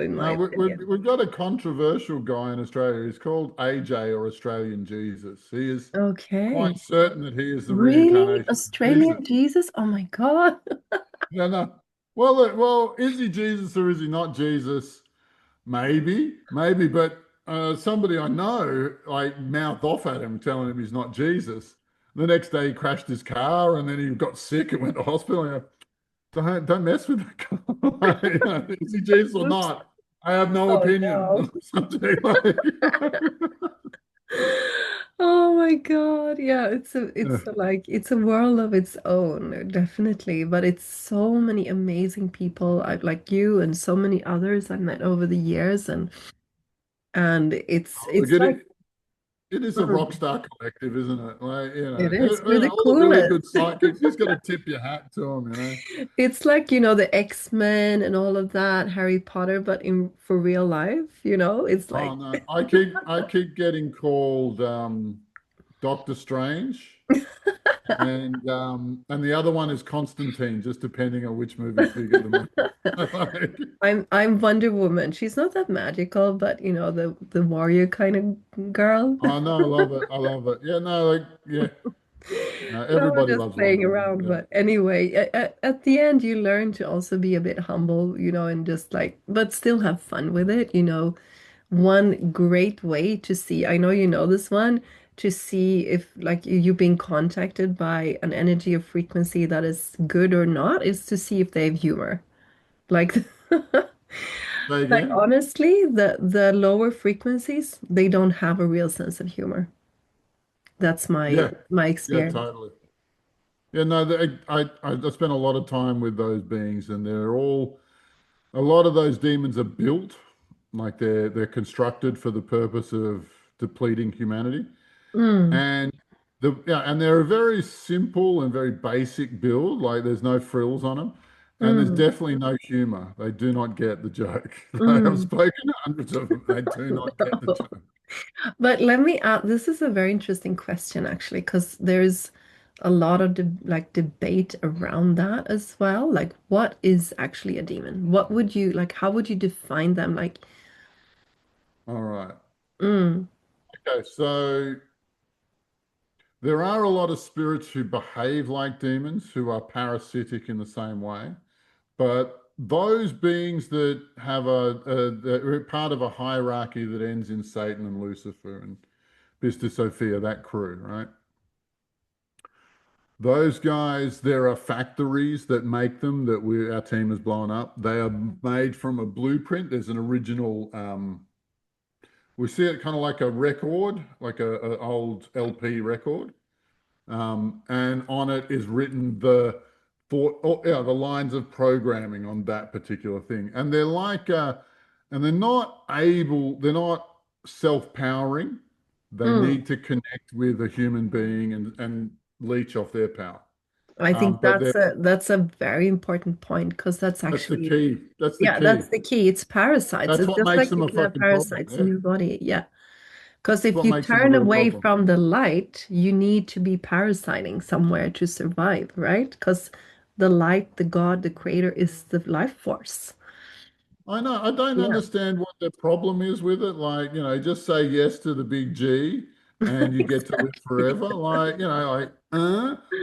in my no, opinion. we've got a controversial guy in Australia. He's called AJ or Australian Jesus. He is Okay. quite certain that he is the Really? reincarnation of Jesus. Australian Jesus? Oh my God. No, no. Well, is he Jesus or is he not Jesus? Maybe, maybe, but somebody I know like mouthed off at him, telling him he's not Jesus. The next day he crashed his car and then he got sick and went to hospital. I go, don't mess with that guy. Like, is he Jesus or Oops. not? I have no Oh opinion. no. Something like, Oh my God. Yeah, yeah. it's a world of its own, definitely. But it's so many amazing people I like you and so many others I met over the years and Look, it's like it is a rock mm, star collective, isn't it? Like, it is. We're the all the really coolest. good psychics, you just got to tip your hat to them. It's like, the X-Men and all of that, Harry Potter, but in for real life, it's Oh like no, I keep getting called Doctor Strange, and the other one is Constantine, just depending on which movie figure the most. Like, I'm Wonder Woman. She's not that magical, but the warrior kind of girl. oh no, I love it. I love it. Yeah, no, like yeah, no, No, I'm everybody just loves playing Wonder Woman. around. Yeah. But anyway, at the end, you learn to also be a bit humble, and just like, but still have fun with it. One great way to see, I know you know this one, to see if like you being contacted by an energy or frequency that is good or not, is to see if they have humor. Like, Say like again? honestly, the lower frequencies, they don't have a real sense of humor. That's my Yeah, my yeah, experience. totally. Yeah, no, I spent a lot of time with those beings, and a lot of those demons are built like they're constructed for the purpose of depleting humanity. Mm, And and they're a very simple and very basic build. Like there's no frills on them, and there's mm, definitely no humor. They do not get the joke. I've mm. spoken to hundreds of them. They do not get the joke. But let me add, this is a very interesting question actually, because there's a lot of debate around that as well. Like, what is actually a demon? What would you like? How would you define them? Like, All right. mm, Okay. So there are a lot of spirits who behave like demons, who are parasitic in the same way. But those beings that that are part of a hierarchy that ends in Satan and Lucifer and Mr. Sophia, that crew, right? Those guys, there are factories that make them that our team has blown up. They are made from a blueprint. There's an original, we see it kind of like a record, like a old LP record. And on it is written the lines of programming on that particular thing. And and they're not self-powering. They mm. need to connect with a human being and leech off their power. I think But that's a very important point because that's that's the actually, key. That's the yeah, key. that's the key. It's parasites. That's It's what just makes like them you a can have fucking problem. parasites in Yeah. your body. Yeah. Because That's if what you makes them a turn real away problem. from the light, you need to be parasiting somewhere to survive, right? Because the light, the God, the creator is the life force. I know. I don't Yeah. understand what the problem is with it. Like, just say yes to the big G and you get to live Exactly. forever.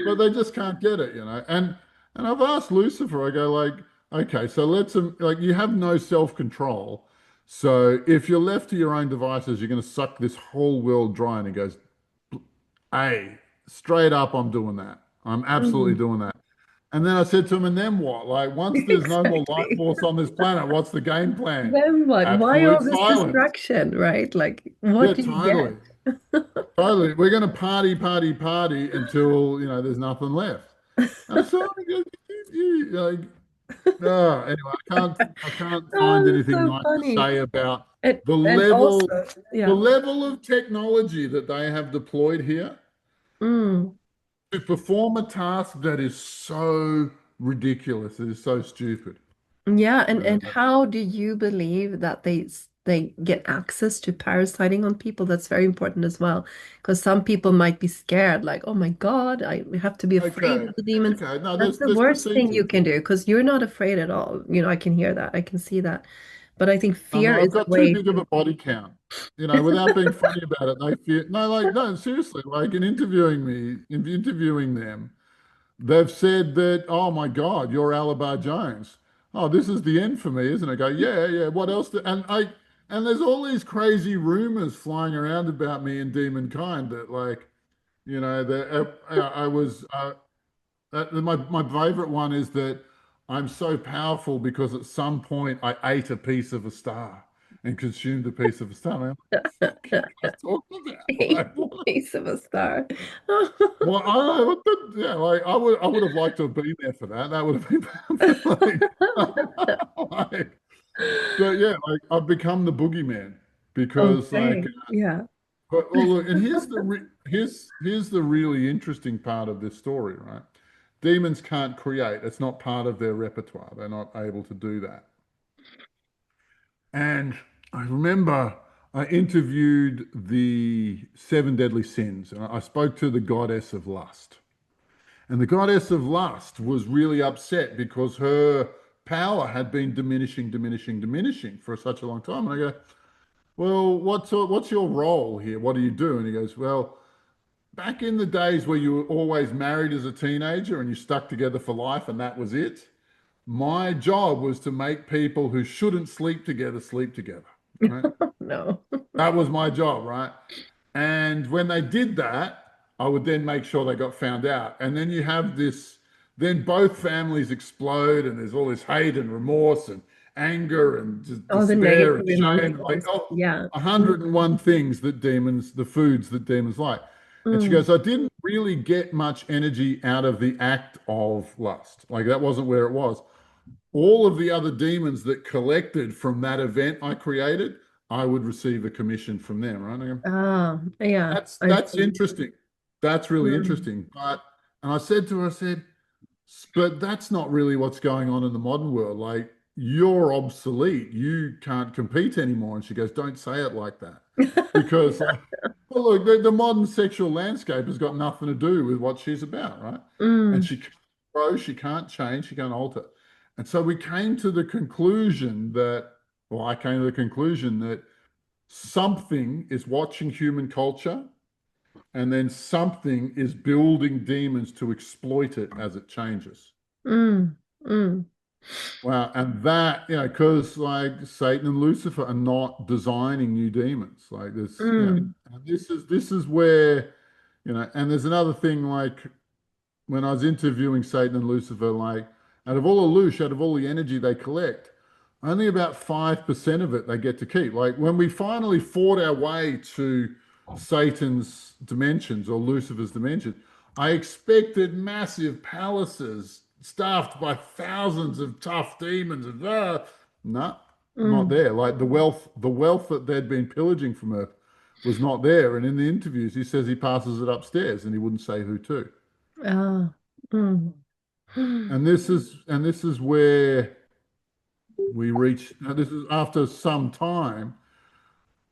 But they just can't get it. And I've asked Lucifer, I go like, okay, so let's like you have no self-control. So if you're left to your own devices, you're going to suck this whole world dry. And he goes, hey, straight up, I'm doing that. I'm absolutely Mm. doing that. And then I said to him, and then what? Like, once there's no more life Exactly. force on this planet, what's the game plan? Then what? Why Absolute all this silence. distraction, right? Like, what Yeah, do you get? totally. Totally. We're going to party, party, party until, there's nothing left. And so, like, anyway, I can't find Oh, that's anything so nice to funny. say about And also, the yeah. level of technology that they have deployed here Mm. to perform a task that is so ridiculous, it is so stupid. Yeah, Uh, and how do you believe that they get access to parasiting on people? That's very important as well, because some people might be scared, like, oh my God, I have to be afraid okay, of the demons. okay. No, That's the there's worst thing you procedures. can do, because you're not afraid at all. I can hear that, I can see that. But I think fear I've is a got too way big of to. a body count. Without being funny about it, they fear. No, like no, seriously. Like in interviewing them, they've said that, oh my God, you're Alobar Jones. Oh, this is the end for me, isn't it? I go, yeah, yeah. What else? And there's all these crazy rumors flying around about me in Demon Kind that like, that I was. My favorite one is that I'm so powerful because at some point I ate a piece of a star and consumed a piece of a star. I'm like, what the fuck are you guys talking about? A Like, what? piece of a star. Well, yeah, like I would have liked to have been there for that. That would have been like, but yeah, like I've become the boogeyman because like, Okay, yeah. but well, look, and here's the really interesting part of this story, right? Demons can't create. It's not part of their repertoire. They're not able to do that. And I remember I interviewed the seven deadly sins, and I spoke to the goddess of lust. And the goddess of lust was really upset because her power had been diminishing, diminishing, diminishing for such a long time. And I go, well, what's your role here? What do you do? And he goes, well, back in the days where you were always married as a teenager and you stuck together for life and that was it, my job was to make people who shouldn't sleep together, right? No. That was my job, right? And when they did that, I would then make sure they got found out. And then you have this, then both families explode, and there's all this hate and remorse and anger and All the despair negative and shame, like emotions. oh, Yeah. 101 things that the foods that demons like. And she Mm. goes, I didn't really get much energy out of the act of lust. Like that wasn't where it was. All of the other demons that collected from that event I created, I would receive a commission from them, right? Ah, yeah, I That's see. interesting. That's really Mm. interesting. And I said to her, I said, but that's not really what's going on in the modern world. Like you're obsolete. You can't compete anymore. And she goes, don't say it like that. Because like, well, look, the modern sexual landscape has got nothing to do with what she's about, right? And Mm, she can't grow, she can't change, she can't alter. And so we came to the conclusion that, well, I came to the conclusion that something is watching human culture and then something is building demons to exploit it as it changes. mm, mm, Wow. And that, because like Satan and Lucifer are not designing new demons. Like this, mm, and this is where, and there's another thing like when I was interviewing Satan and Lucifer, like out of all the energy they collect, only about 5% of it they get to keep. Like when we finally fought our way to Satan's dimensions or Lucifer's dimension, I expected massive palaces staffed by thousands of tough demons. And no, not mm. there. Like the wealth that they'd been pillaging from Earth was not there. And in the interviews, he says he passes it upstairs, and he wouldn't say who to. Ah, mm, And this is where we reach. Now, this is after some time.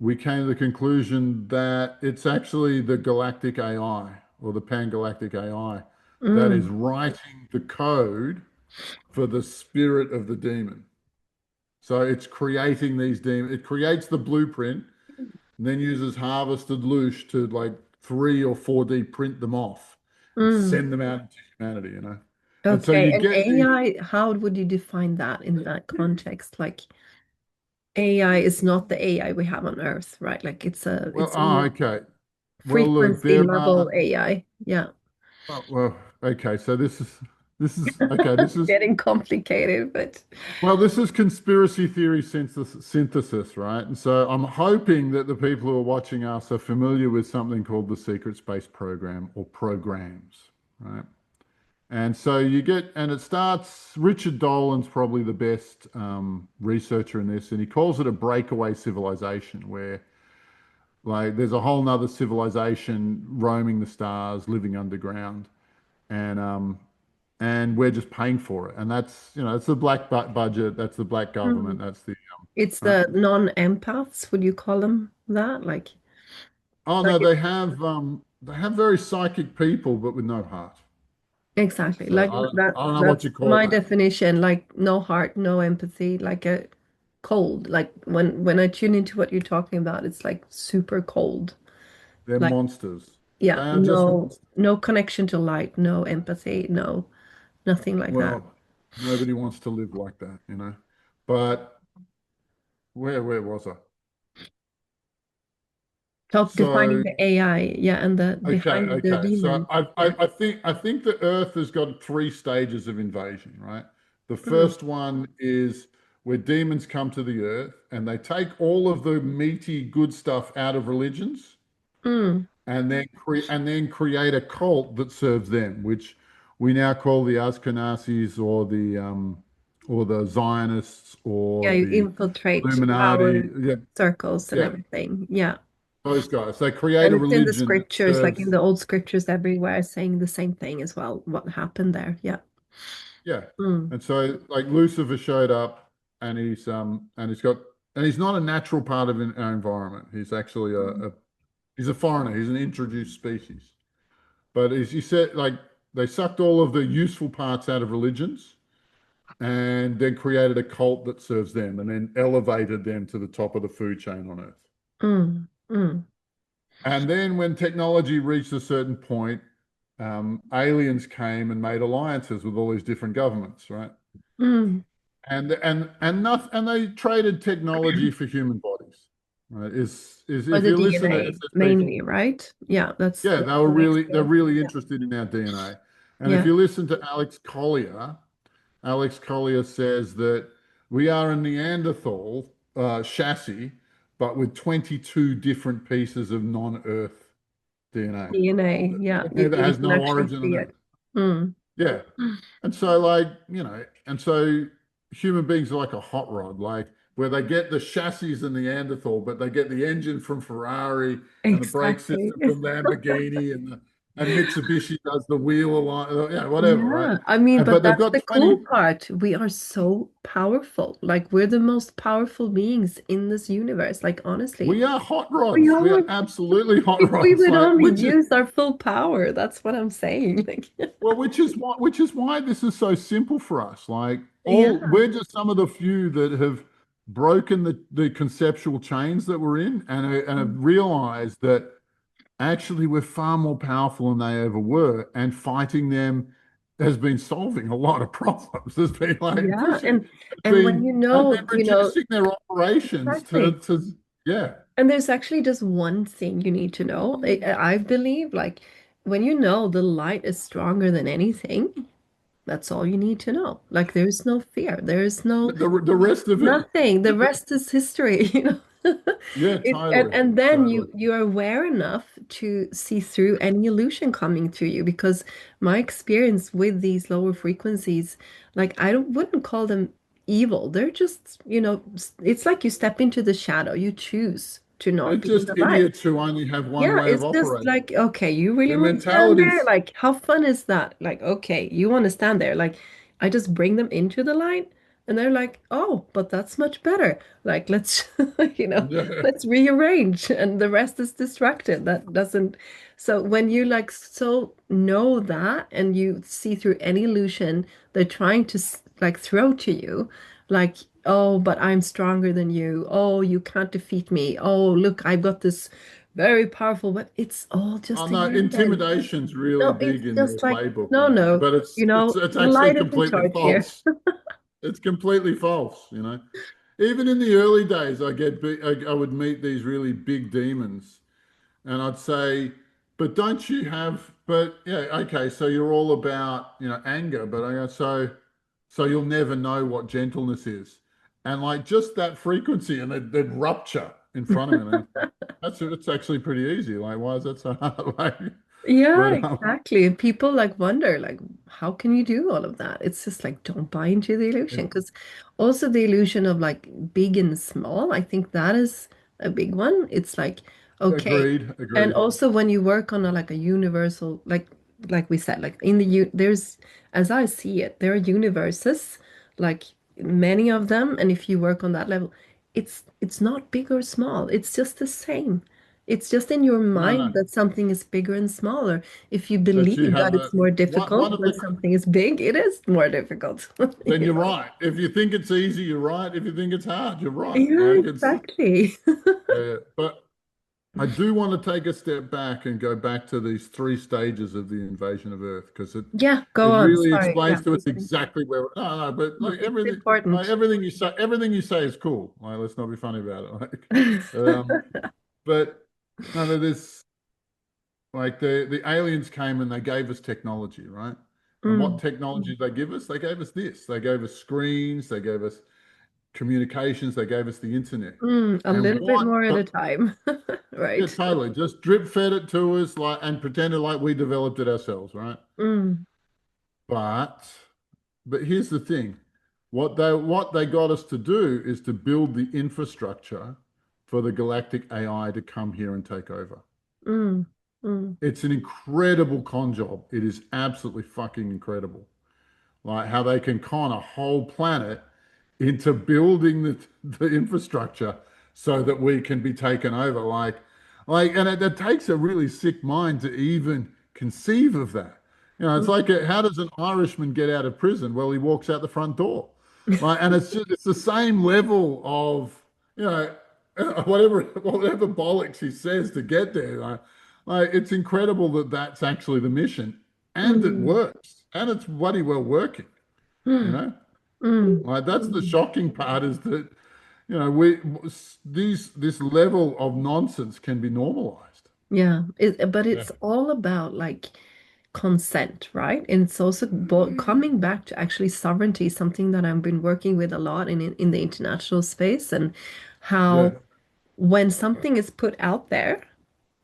We came to the conclusion that it's actually the galactic AI or the pan-galactic AI that is mm, writing the code for the spirit of the demon. So it's creating these demons. It creates the blueprint and then uses harvested loosh to like 3 or 4D print them off and mm. send them out into humanity. And so Okay, you and get these. AI, how would you define that in that context? Like AI is not the AI we have on Earth, right? Like Well, it's a okay. Well, look, frequency there level are. AI. Yeah. Well, okay. So this is okay. This is Getting complicated, but well, this is conspiracy theory synthesis, right? And so I'm hoping that the people who are watching us are familiar with something called the secret space program or programs, right? And so you get, and it starts, Richard Dolan's probably the best researcher in this, and he calls it a breakaway civilization where like there's a whole nother civilization roaming the stars, living underground, and we're just paying for it. And that's, it's the black budget, that's the black government, Mm. that's the It's right. the non-empaths, would you call them that? Oh Like no, they have very psychic people, but with no heart. exactly. So Like I don't know what that's you call my that. definition, like no heart, no empathy, like a cold. Like when I tune into what you're talking about, it's like super cold. They're Like monsters. They yeah, are just no monsters. no connection to light, no empathy, no nothing like that. Well, nobody wants to live like that. But where was I? Talk defining So the AI, yeah, and the okay, behind the okay. So demon. I, Yeah. I, I think the Earth has got three stages of invasion, right? The Mm, first one is where demons come to the Earth and they take all of the meaty good stuff out of religions mm. and then create a cult that serves them, which we now call the Ashkenazis or the Zionists Yeah, or you the infiltrate Illuminati. power Yeah, circles and yeah, everything. Yeah. those guys. They create And a it's in the religion that scriptures, like in serves. the old scriptures everywhere, saying the same thing as well. What happened there? Yeah. Yeah. Mm. And so like Lucifer showed up and he's not a natural part of our environment. He's actually he's a foreigner. He's an introduced species. But as you said, like they sucked all of the useful parts out of religions and then created a cult that serves them and then elevated them to the top of the food chain on Earth. Mm. Mm. And then when technology reached a certain point, aliens came and made alliances with all these different governments, right? Mm. And they traded technology for human bodies, right? Is Or if the you listen to DNA SS people, mainly, right? Yeah, yeah, that's the next they're thing. really Yeah. interested in our DNA. And if Yeah. you listen to Alex Collier says that we are a Neanderthal chassis, but with 22 different pieces of non-Earth DNA. DNA. Yeah. DNA that You has can no actually origin see on Earth. it. Mm. Yeah. And so, like, and so human beings are like a hot rod, like where they get the chassis and the Neanderthal, but they get the engine from Ferrari and the brake Exactly. system from Lamborghini and Mitsubishi does the wheel align, yeah, whatever, right? Yeah, I mean, but But they've that's got the cool 20, part. We are so powerful. Like we're the most powerful beings in this universe. Like honestly, we are hot we rods. We are. are absolutely hot If we rods, would like only which is use our full power, that's what I'm saying. Like, well, which is why this is so simple for us. Like all yeah, we're just some of the few that have broken the conceptual chains that we're in and have realized that actually we're far more powerful than they ever were, and fighting them has been solving a lot of problems. Has been like yeah, pushing, it's and when been you and know, then reducing their operations exactly. to yeah. And there's actually just one thing you need to know. I believe, like, when you know the light is stronger than anything, that's all you need to know. Like, there's no fear. There's no The rest of it, nothing. The rest is history, you know. yeah, And totally, then totally. you're aware enough to see through any illusion coming through you because my experience with these lower frequencies, like I wouldn't call them evil. They're just, it's like you step into the shadow. You choose to They're not be in just the light. idiots who only have one Yeah, way of it's just operating. like, okay, you really Their want to stand there? mentalities, Like, how fun is that? Like, okay, you want to stand there. Like, I just bring them into the light and they're like, oh, but that's much better. Like, let's, yeah. let's rearrange and the rest is distracted. That doesn't. So when you like so know that and you see through any illusion they're trying to like throw to you, like, oh, but I'm stronger than you. Oh, you can't defeat me. Oh, look, I've got this very powerful, but it's all Oh just a no, game then. intimidation's really No, it's big in their just like, playbook, no, no, but it's the actually light is in completely charge here. false. It's completely false. Even in the early days, I would meet these really big demons, and I'd say, "But don't you have? But yeah, okay. So you're all about anger, but I go so you'll never know what gentleness is, and like just that frequency, and they'd rupture in front of me. And it's actually pretty easy. Like, why is that so hard? Like, Yeah, But exactly. And people like wonder, like, how can you do all of that? It's just like, don't buy into the illusion. Because also the illusion of like big and small, I think that is a big one. It's like, okay. agreed, And agreed. also when you work on a like a universal, like we said, like in the u there's as I see it, there are universes, like many of them, and if you work on that level, it's not big or small. It's just the same. It's just in your No, mind no. that something is bigger and smaller. If you That you believe have that a it's more one difficult of when the. something is big, it is more difficult. Then You you're know? right. If you think it's easy, you're right. If you think it's hard, you're right. Yeah, Like it's. exactly. But I do want to take a step back and go back to these three stages of the invasion of Earth because it Yeah, go it on. really Sorry. explains Yeah, to us keep going. exactly where. No, no, but No, like it's like important. everything you say is cool. Like, let's not be funny about it. Um, but no, there's like the aliens came and they gave us technology, right? And what Mm, technology did they give us? They gave us this. They gave us screens. They gave us communications. They gave us the internet. a And little bit what? more at a time. Yeah, Right. totally. Just drip fed it to us like and pretended like we developed it ourselves, right? Mm, But here's the thing. What they got us to do is to build the infrastructure for the galactic AI to come here and take over. mm, mm, It's an incredible con job. It is absolutely fucking incredible. Like how they can con a whole planet into building the infrastructure so that we can be taken over. And it takes a really sick mind to even conceive of that. It's mm. like how does an Irishman get out of prison? Well, he walks out the front door. And it's the same level of, you know, whatever bollocks he says to get there. It's incredible that that's actually the mission, and it Mm, works, and it's bloody well working. You mm, know, mm, that's the mm. shocking part is that we this level of nonsense can be normalized. Yeah, but Yeah, it's all about like consent, right? And it's also coming back to actually sovereignty, something that I've been working with a lot in the international space, and yeah. how when something is put out there,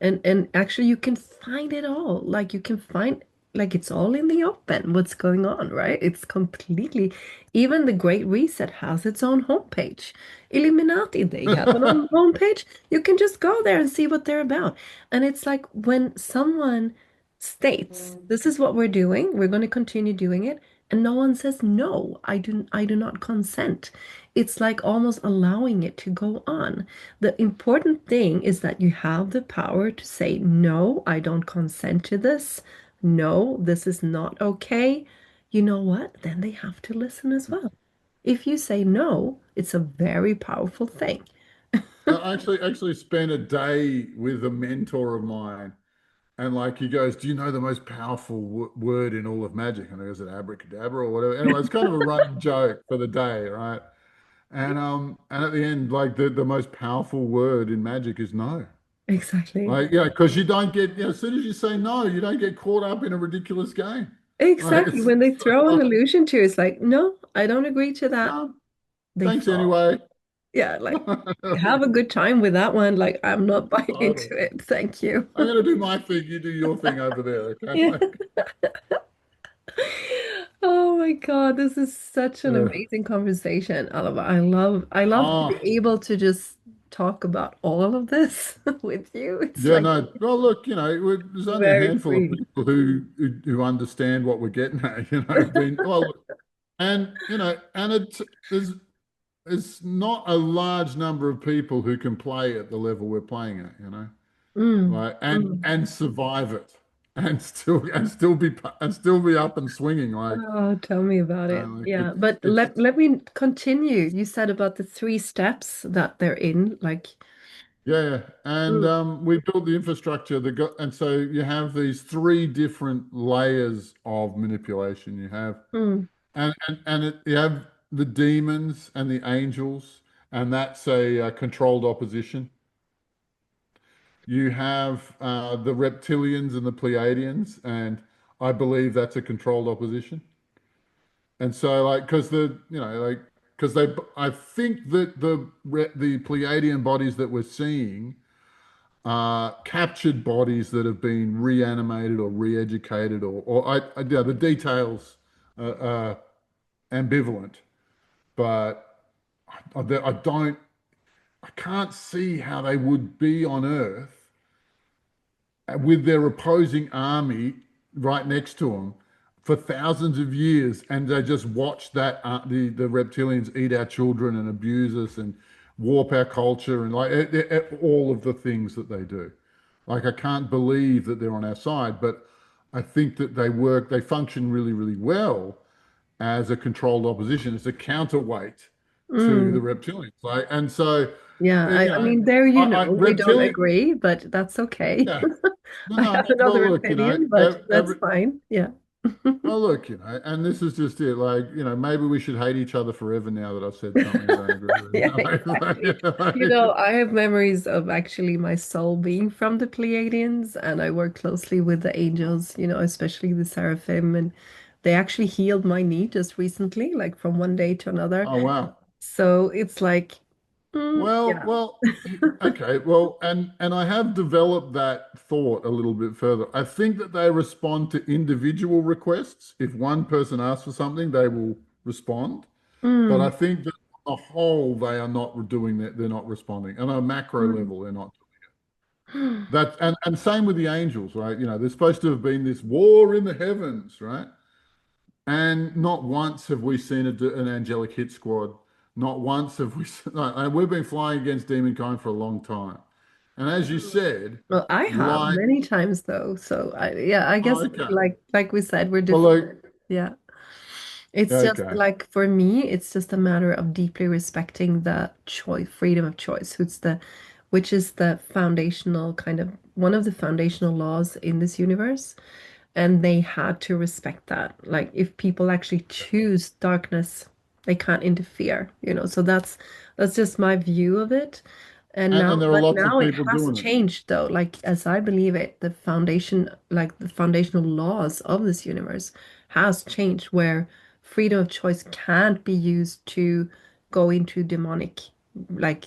and actually you can find it all, like you can find like it's all in the open what's going on, right? It's completely, even the Great Reset has its own homepage. Illuminati, they have an own homepage. You can just go there and see what they're about. And it's like when someone states, this is what we're doing, we're going to continue doing it, and no one says no, I do not consent. It's like almost allowing it to go on. The important thing is that you have the power to say, no, I don't consent to this. No, this is not okay. You know what? Then they have to listen as well. If you say no, it's a very powerful thing. I actually spent a day with a mentor of mine, and like he goes, "Do you know the most powerful word in all of magic?" And I goes, "It abracadabra or whatever." Anyway, it's kind of a running joke for the day, right? And at the end, like the most powerful word in magic is no. Exactly. Like, yeah, because you don't get, as soon as you say no, you don't get caught up in a ridiculous game. Like, Exactly. it's When they throw an like, illusion to you, it's like, no, I don't agree to that. no, They thanks fall. anyway. Yeah, like have a good time with that one. Like, I'm not buying Totally. into it. Thank you. I'm going to do my thing, you do your thing over there, okay? Yeah. Like, Oh my God, this is such an uh, amazing conversation, Oliver. I love to be oh, able to just talk about all of this with you. It's yeah, like no. Well, look, there's only a very handful of free. people who understand what we're getting at, and it's not a large number of people who can play at the level we're playing at. Mm, Like and mm. and survive it and still be up and swinging Oh, tell me about it. like Yeah, but it's let me continue. You said about the three steps that they're in, like yeah, yeah. And mm, we built the infrastructure and so you have these three different layers of manipulation. You have mm, you have the demons and the angels, and that's a controlled opposition. You have the reptilians and the Pleiadians, and I believe that's a controlled opposition. And so, like, because I think that the Pleiadian bodies that we're seeing captured bodies that have been reanimated or re-educated, yeah, the details are ambivalent, but I don't, I can't see how they would be on Earth with their opposing army right next to them for thousands of years, and they just watch that the reptilians eat our children and abuse us and warp our culture and like all of the things that they do. Like I can't believe that they're on our side, but I think that they function really, really well as a controlled opposition, as a counterweight to the Mm. reptilians. Like, and so, Yeah, you I know, mean, there, we don't reptilian, agree, but that's okay. yeah, no, I no. have Well, another look, opinion, but that's every, fine. Yeah. well, look, and this is just it. Like, maybe we should hate each other forever now that I've said something I don't agree with. Yeah, exactly. I have memories of actually my soul being from the Pleiadians, and I work closely with the angels, especially the seraphim, and they actually healed my knee just recently, like from one day to another. Oh, wow. So it's like, Well, yeah. well, okay. Well, and I have developed that thought a little bit further. I think that they respond to individual requests. If one person asks for something, they will respond. But I Mm, think that on the whole, they are not doing that. They're not responding. On a macro mm, level, they're not. That and same with the angels, right? There's supposed to have been this war in the heavens, right? And not once have we seen an angelic hit squad. Not once have we. No, and we've been flying against demonkind for a long time. And as you said, Well, I have like, many times though. So yeah, I guess oh, okay. like we said, we're Well, different. like, Yeah. It's just okay. like for me, it's just a matter of deeply respecting the choice, freedom of choice, which is the foundational kind of one of the foundational laws in this universe. And they had to respect that. Like if people actually choose darkness, they can't interfere. So that's just my view of it. And And there are but lots of now it people has doing it. changed though. Like as I believe it, the foundation, like the foundational laws of this universe has changed where freedom of choice can't be used to go into demonic like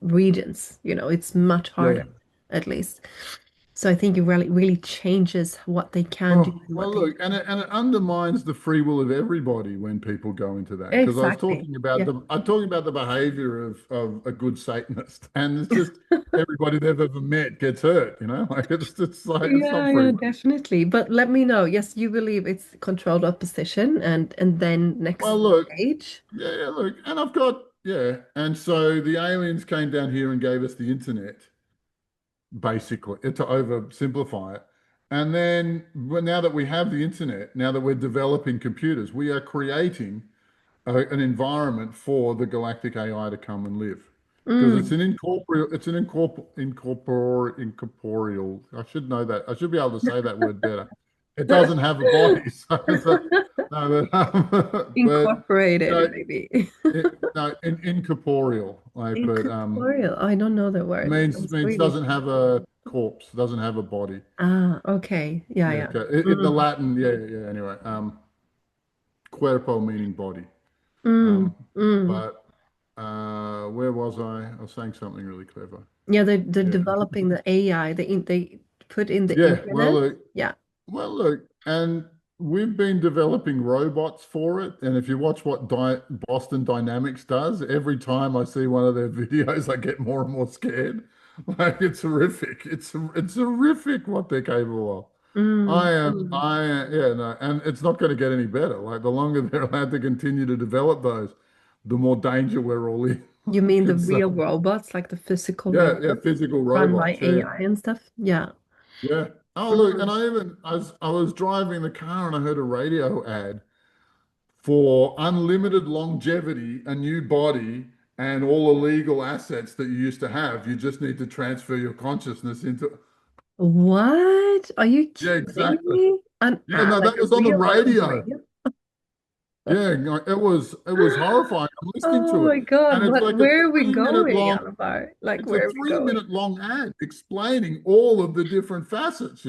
regions. It's much harder, Yeah. at least. So I think it really changes what they can do Oh, and what well, they look, and it undermines the free will of everybody when people go into that. Because I was exactly. talking about Yeah. I'm talking about the behavior of a good Satanist, and it's just everybody they've ever met gets hurt. Like it's like it's Yeah, not free yeah, will. definitely. But let me know. Yes, you believe it's controlled opposition and then next Well, look, stage. yeah, yeah, look, and I've got yeah, and so the aliens came down here and gave us the internet, basically, to oversimplify it. And then, well, now that we have the internet, now that we're developing computers, we are creating an environment for the galactic AI to come and live. Because Mm. incorporeal. I should know that. I should be able to say that word better. It doesn't have a body. No, but Incorporated, no, maybe. no, incorporeal. Like, but Incorporeal. I don't know the word. It means sounds means really. doesn't have a corpse, doesn't have a body. Ah, okay. Yeah, Yeah, yeah. okay. In the Mm, Latin, yeah, yeah. Anyway, cuerpo meaning body. mm, Um, mm. but where was I? I was saying something really clever. Yeah, they're Yeah, developing the AI. They put in the yeah. internet. Yeah. Look, and we've been developing robots for it. And if you watch what Boston Dynamics does, every time I see one of their videos, I get more and more scared. Like it's horrific. It's horrific what they're capable of. Mm, mm. Yeah, no, and it's not going to get any better. Like the longer they're allowed to continue to develop those, the more danger we're all in. You mean the And so, real robots, like the physical yeah, yeah, robots physical run by robots. Yeah, AI and stuff? Yeah. yeah. Oh, look, and Mm. I was driving the car and I heard a radio ad for unlimited longevity, a new body, and all illegal assets that you used to have. You just need to transfer your consciousness into. What? Are you Yeah, kidding exactly. me? Yeah, no, Like that a was on the real one on the radio. radio? Yeah, no, it was horrifying. I'm listening Oh to it, my God, and it's what, like a where are we 3 minute going, long. Alvar? Like, It's a where are we three going? minute long ad explaining all of the different facets.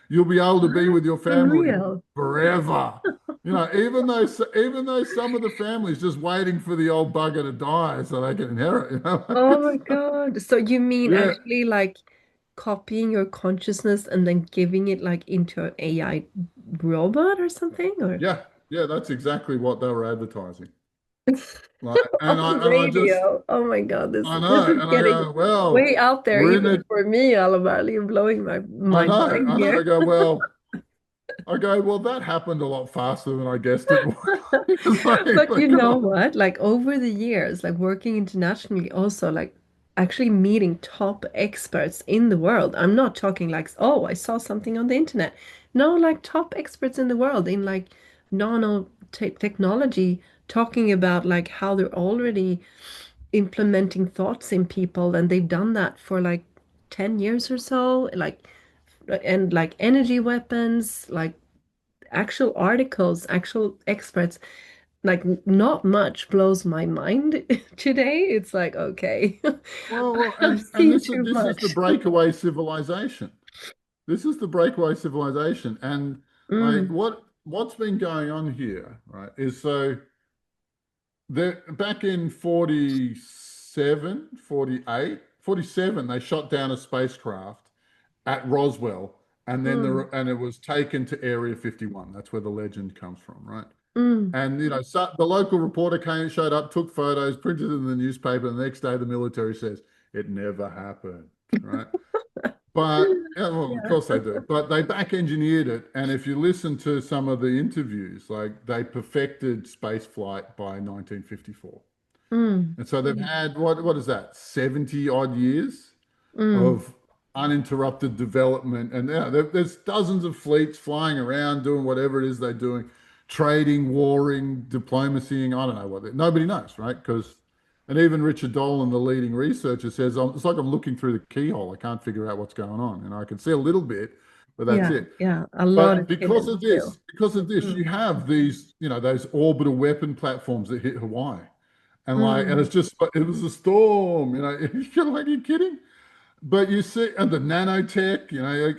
you'll be able to be with your family Unreal. forever. Even though some of the families just waiting for the old bugger to die so they can inherit, Oh my It's like, God. So you mean yeah, actually like copying your consciousness and then giving it like into an AI robot or something? Or yeah, yeah, that's exactly what they were advertising. Like, on radio. Oh my God, I this know, is and I getting go, well, way out there we're in even it. for me, Alabama. You're blowing my mind I know. here. I go, well, that happened a lot faster than I guessed it would. It's But you like, know God. what? Like over the years, like working internationally, also like actually meeting top experts in the world. I'm not talking like, oh, I saw something on the internet. No, like top experts in the world in like nano technology, talking about like how they're already implementing thoughts in people, and they've done that for like 10 years or so, like and like energy weapons, like actual articles, actual experts, like not much blows my mind today. It's like, okay, Well, I've and seen too this is the much. breakaway civilization. This is the breakaway civilization, and like Mm, what's been going on here, right? Is so there back in 47, 48, 47, they shot down a spacecraft at Roswell, and then mm, and it was taken to Area 51. That's where the legend comes from, right? mm. And so the local reporter came, showed up, took photos, printed it in the newspaper. And the next day, the military says it never happened, right? But yeah, well, of Yeah. course they do. But they back engineered it, and if you listen to some of the interviews, like they perfected space flight by 1954, Mm, and so they've had what is that 70 odd years mm. of uninterrupted development. And there's dozens of fleets flying around doing whatever it is they're doing, trading, warring, diplomacying. I don't know nobody knows, right? And even Richard Dolan, the leading researcher, says, it's like I'm looking through the keyhole. I can't figure out what's going on. And I can see a little bit, but that's Yeah, it. yeah, a lot But is hidden still. because of this, Mm, you have these, those orbital weapon platforms that hit Hawaii. And mm. it's just, it was a storm, you're like, are you kidding? But you see, and the nanotech,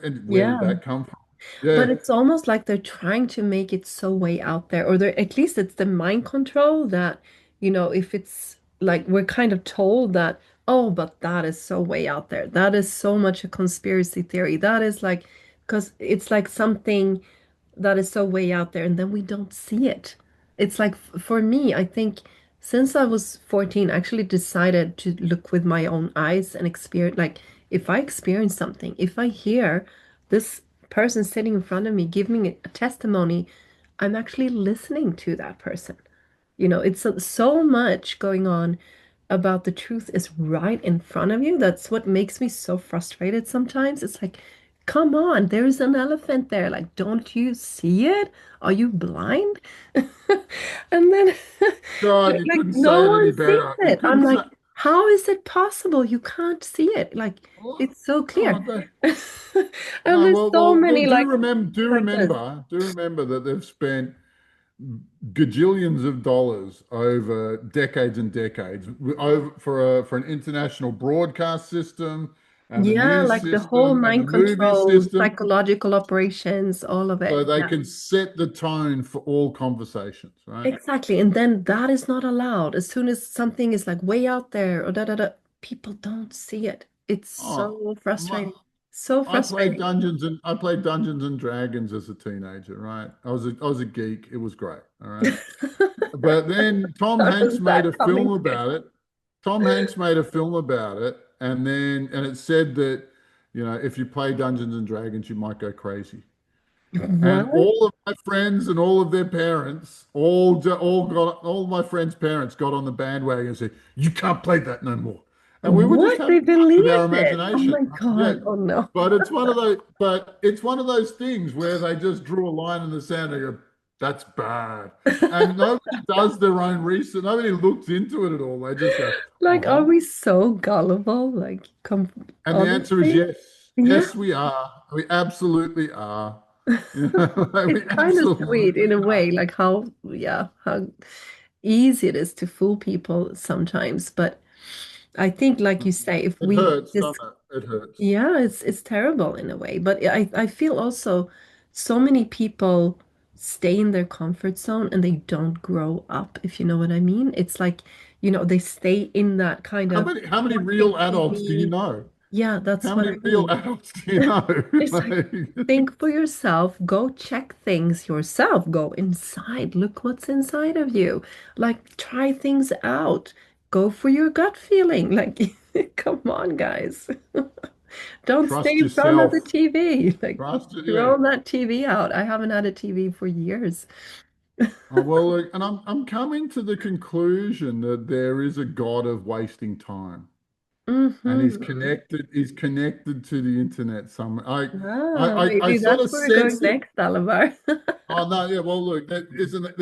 and where did Yeah. that come from? Yeah. But it's almost like they're trying to make it so way out there, or they're at least it's the mind control that, if it's like we're kind of told that, oh, but that is so way out there. That is so much a conspiracy theory. That is like, because it's like something that is so way out there, and then we don't see it. It's like for me, I think since I was 14, I actually decided to look with my own eyes and experience, like if I experience something, if I hear this person sitting in front of me giving me a testimony, I'm actually listening to that person. It's so much going on about the truth is right in front of you. That's what makes me so frustrated sometimes. It's like, come on, there's an elephant there. Like, don't you see it? Are you blind? And then, God, you like, couldn't no say it any one sees better. You it. I'm couldn't like, say, how is it possible? You can't see it. Like, oh, it's so oh, clear. And no, there's so many like like this. do remember that they've spent gajillions of dollars over decades and decades over for an international broadcast system and a Yeah, news like the whole system and a mind movie control, system, psychological operations, all of so it. they Yeah, can set the tone for all conversations, right? exactly. And then that is not allowed. As soon as something is like way out there or da da da, people don't see it. It's Oh, so my, frustrating. So frustrating. I played Dungeons and Dragons as a teenager, right? I was a geek. It was great, all right. But then Tom How Hanks does made that a come film into? about it. Tom Hanks made a film about it, and it said that, if you play Dungeons and Dragons, you might go crazy. And What? all of my friends and all of their parents, all my friends' parents got on the bandwagon and said, "You can't play that no more." And we were just What? They having fun with our believed it. Oh imagination. my Yeah. God. Oh no. But it's one of those things where they just drew a line in the sand and go, "That's bad." And nobody does their own research. Nobody looks into it at all. They just go, Like, are "Uh-huh." we so gullible? Like, come And the answer is honestly? yes. Yeah. Yes, we are. We absolutely are. We It's kind of sweet in absolutely a are. way, like how, yeah, how easy it is to fool people sometimes. But I think, like you say, if It we hurts, just doesn't it? it hurts. Yeah, it's terrible in a way, but I feel also so many people stay in their comfort zone and they don't grow up, if you know what I mean. It's like, they stay in that kind of How many watching real adults do you TV. know? Yeah, that's How what many I real mean. adults do you know? It's like, Like, think for yourself, go check things yourself, go inside, look what's inside of you. Like, try things out, go for your gut feeling. Like, come on, guys. Don't stay trust in front of the yourself. TV. Like, Trust it. Yeah. throw that TV out. I haven't had a TV for years. Oh, well, look, and I'm coming to the conclusion that there is a God of wasting time, and Hmm. he's connected to the internet some. Ah, I maybe sort that's of where we're going sense it. next, Alabar. Oh no, yeah. Well, look, that isn't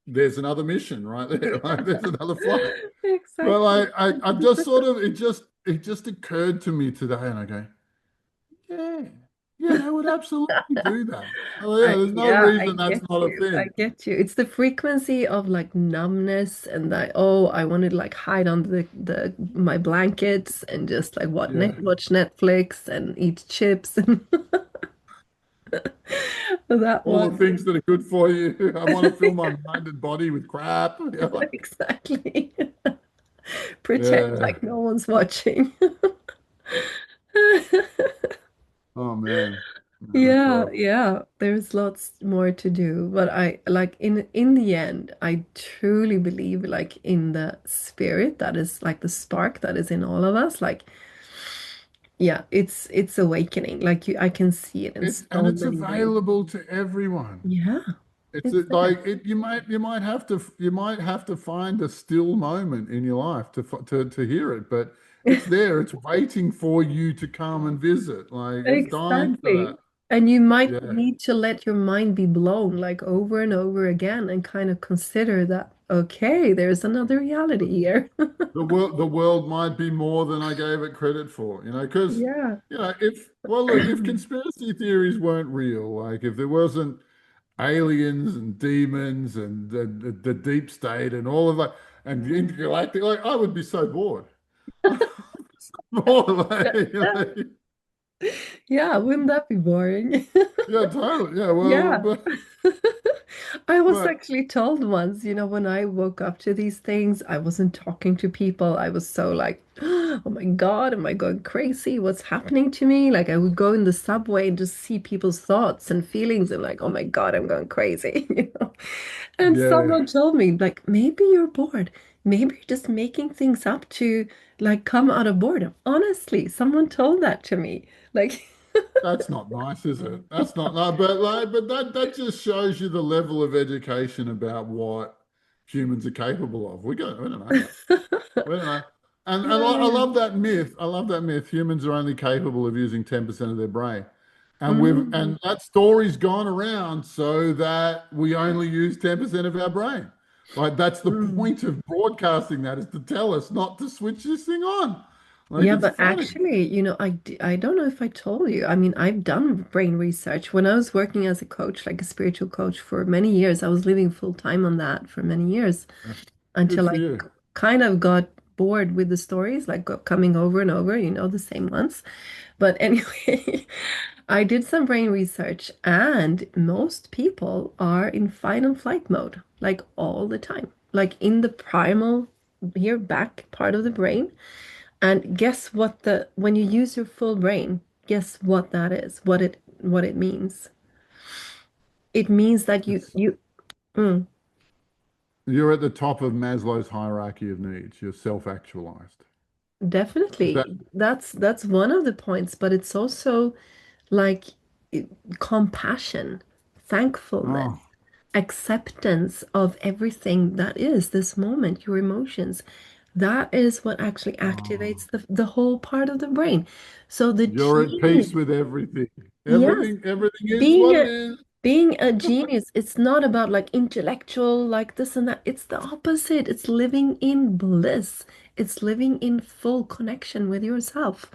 there's another mission right there. Like, there's another flight. Well, Exactly. I've just sort of it just occurred to me today, and I go, yeah, yeah, they would absolutely do that. Oh yeah, there's no Yeah, I reason that's get not a you. I thing. get you. It's the frequency of like numbness and that, oh, I want to like hide under the my blankets and just like Yeah. watch Netflix and eat chips and that All one. the things that are good for you. I want to fill my mind and body with crap. Exactly. Pretend Yeah. like no one's watching. Oh man. No, that's Yeah, rough. yeah, there's lots more to do, but I like in the end, I truly believe like in the spirit that is like the spark that is in all of us. Like, yeah, it's awakening. Like I can see it in so It's many ways. available to everyone. Yeah, It's it's there. like you might have to find a still moment in your life to hear it, but it's there. It's waiting for you to come and visit. Like it's dying for Exactly. that. And you might Yeah. need to let your mind be blown like over and over again and kind of consider that, okay, there's another reality here. The world might be more than I gave it credit for, because Yeah. if well look, if conspiracy theories weren't real, like if there wasn't aliens and demons and the deep state and all of that and the intergalactic, like I would be so bored. Bored, Yeah, wouldn't that be boring? yeah, totally. Yeah, well, Yeah. I was but actually told once, when I woke up to these things, I wasn't talking to people. I was so like, oh my God, am I going crazy? What's happening to me? Like I would go in the subway and just see people's thoughts and feelings and like, oh my God, I'm going crazy, And yeah, someone told me, like, maybe you're bored. Maybe you're just making things up to like come out of boredom. Honestly, someone told that to me. Like, that's not nice, is it? That's not no, but that just shows you the level of education about what humans are capable of. We don't know. We don't know. And I yeah. love that myth. I love that myth. Humans are only capable of using 10% of their brain. Mm, And that story's gone around so that we only use 10% of our brain. Like that's the mm. point of broadcasting that is to tell us not to switch this thing on. Like Yeah, it's but funny. actually, I don't know if I told you. I mean, I've done brain research. When I was working as a coach, like a spiritual coach for many years, I was living full time on that for many years Good until for I you. kind of got bored with the stories, like coming over and over, the same ones. But anyway, I did some brain research, and most people are in fight and flight mode, like all the time, like in the primal here back part of the brain. And guess what when you use your full brain, guess what that is, what it means. It means that you It's you mm, you're at the top of Maslow's hierarchy of needs. You're self-actualized. Is that definitely that's one of the points, but it's also like it- compassion, thankfulness, oh acceptance of everything that is this moment, your emotions. That is what actually oh activates the whole part of the brain. So the you're at genius, peace with everything. yes, Everything is being what a it is. being a genius, it's not about like intellectual, like this and that. It's the opposite. It's living in bliss. It's living in full connection with yourself,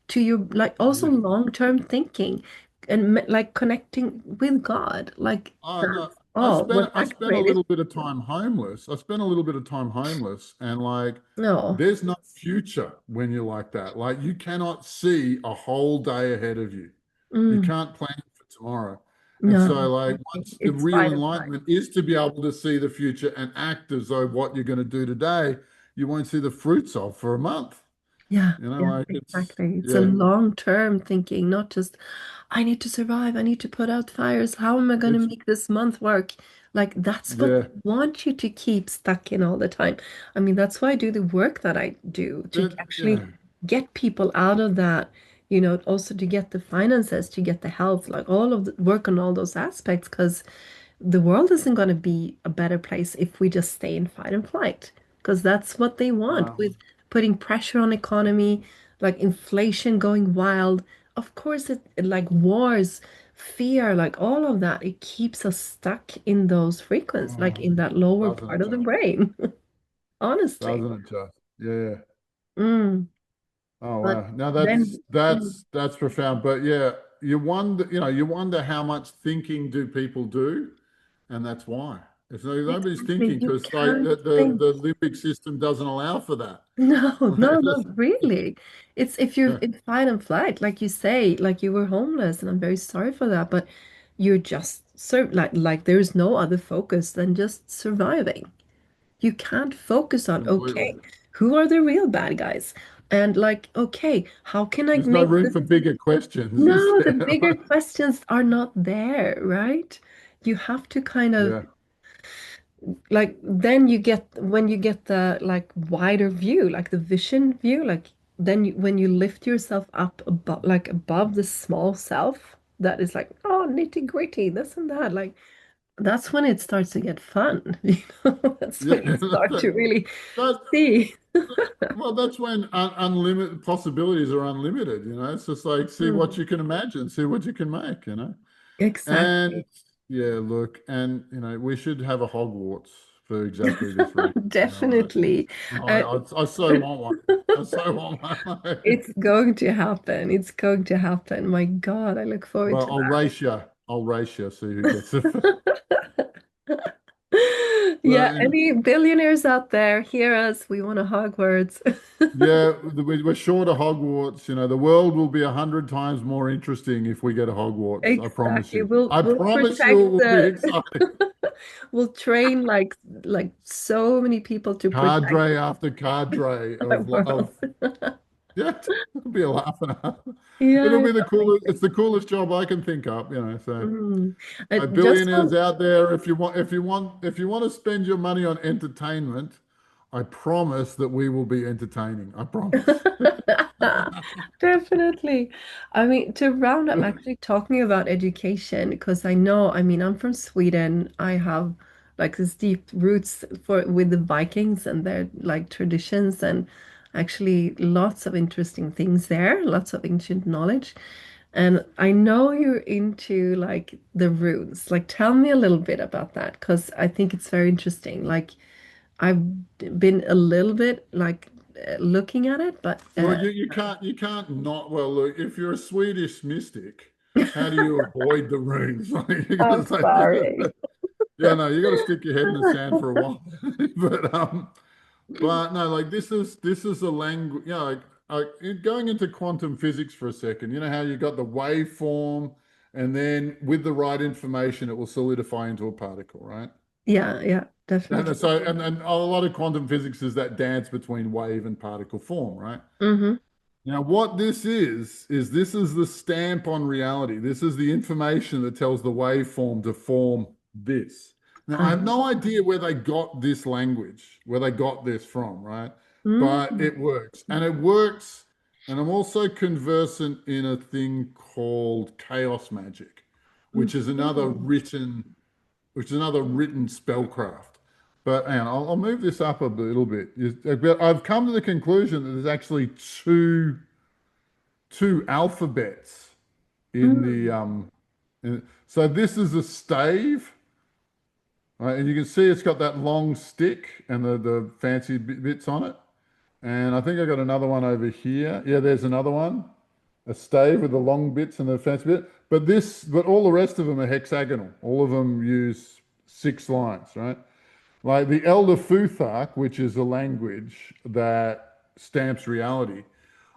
to your like also Yeah. long-term thinking and like connecting with God. Like Oh that. no. Oh, well, I spent a activated. little bit of time homeless. I spent a little bit of time homeless, and like, No. there's no future when you're like that. Like, you cannot see a whole day ahead of you. You Mm, can't plan for tomorrow. And so, no. like, once the It's real fight and flight. enlightenment is to be able to see the future and act as though what you're going to do today, you won't see the fruits of for a month. Yeah, You know, yeah, like it's, exactly. It's a yeah, long-term thinking, not just, I need to survive, I need to put out fires. How am I going to it's, make this month work? Like, that's what yeah, they want you to keep stuck in all the time. I mean, that's why I do the work that I do to yeah. actually get people out of that, also to get the finances, to get the health, like all of the work on all those aspects, because the world isn't going to be a better place if we just stay in fight and flight, because that's what they want Uh, with putting pressure on economy, like inflation going wild. Of course, like wars, fear, like all of that, it keeps us stuck in those frequencies, like oh, in that lower doesn't part it of the just? brain, honestly. Doesn't it just? Yeah. Mm. Oh But wow. Now then, that's profound. But yeah, you wonder how much thinking do people do, and that's why. It's nobody's exactly, thinking you because like can't think. the limbic system doesn't allow for that. No, no, Like, not really. It's if you're yeah, in fight and flight, like you say, like you were homeless, and I'm very sorry for that, but you're just like there's no other focus than just surviving. You can't focus on, completely. okay, who are the real bad guys? And like, okay, how can I There's no make room this? for bigger questions, is No, the there? bigger questions are not there, right? You have to kind of Yeah. like then you get when you get the like wider view, like the vision view, like then when you lift yourself up above, like above the small self that is like, oh, nitty gritty, this and that, like that's when it starts to get fun. That's Yeah. when you start to really That, see. well, that's when unlimited possibilities are unlimited. It's just like see what Mm, you can imagine, see what you can make. And exactly. yeah, look, and we should have a Hogwarts for exactly this reason. Definitely. Uh, I so want one. I so want one. it's going to happen. It's going to happen. My God, I look forward Well, to I'll race you. I'll race you. See who gets it. that. Yeah, But any billionaires out there, hear us. We want a Hogwarts. yeah, we're short of Hogwarts. The world will be 100 times more interesting if we get a Hogwarts. I promise Exactly. you. We'll I we'll promise you, it protect will be the exciting. we'll train like so many people to protect Cadre after cadre our of world. yeah, it'll be a laugh and a half. Yeah, It'll yeah, be the coolest. amazing. It's the coolest job I can think up. So. Mm. Just Billionaires one. out there, if you want to spend your money on entertainment, I promise that we will be entertaining. I promise. Definitely. I mean, to round up actually talking about education, because I know, I mean, I'm from Sweden. I have like this deep roots for with the Vikings and their like traditions and actually lots of interesting things there, lots of ancient knowledge. And I know you're into like the runes. Like, tell me a little bit about that, because I think it's very interesting. Like, I've been a little bit like looking at it, but Well, you can't not well look, if you're a Swedish mystic, how do you avoid the runes? Like, you I'm gotta say, sorry. yeah, no, you gotta stick your head in the sand for a while. But no, like this is a language, going into quantum physics for a second. You know how you got the waveform, and then with the right information, it will solidify into a particle, right? Yeah, yeah, definitely. And a lot of quantum physics is that dance between wave and particle form, right? Hmm. Now, what this is the stamp on reality. This is the information that tells the waveform to form this. Now, I have Uh-huh. no idea where they got this language, where they got this from, right? But Mm. it works. And it works. And I'm also conversant in a thing called chaos magic, which is Mhm. another written spellcraft. But and I'll move this up a little bit. I've come to the conclusion that there's actually two alphabets in the Mm. so this is a stave, right? And you can see it's got that long stick and the fancy bits on it. And I think I got another one over here. Yeah, there's another one, a stave with the long bits and the fancy bit. But all the rest of them are hexagonal. All of them use 6 lines, right? Like the Elder Futhark, which is a language that stamps reality.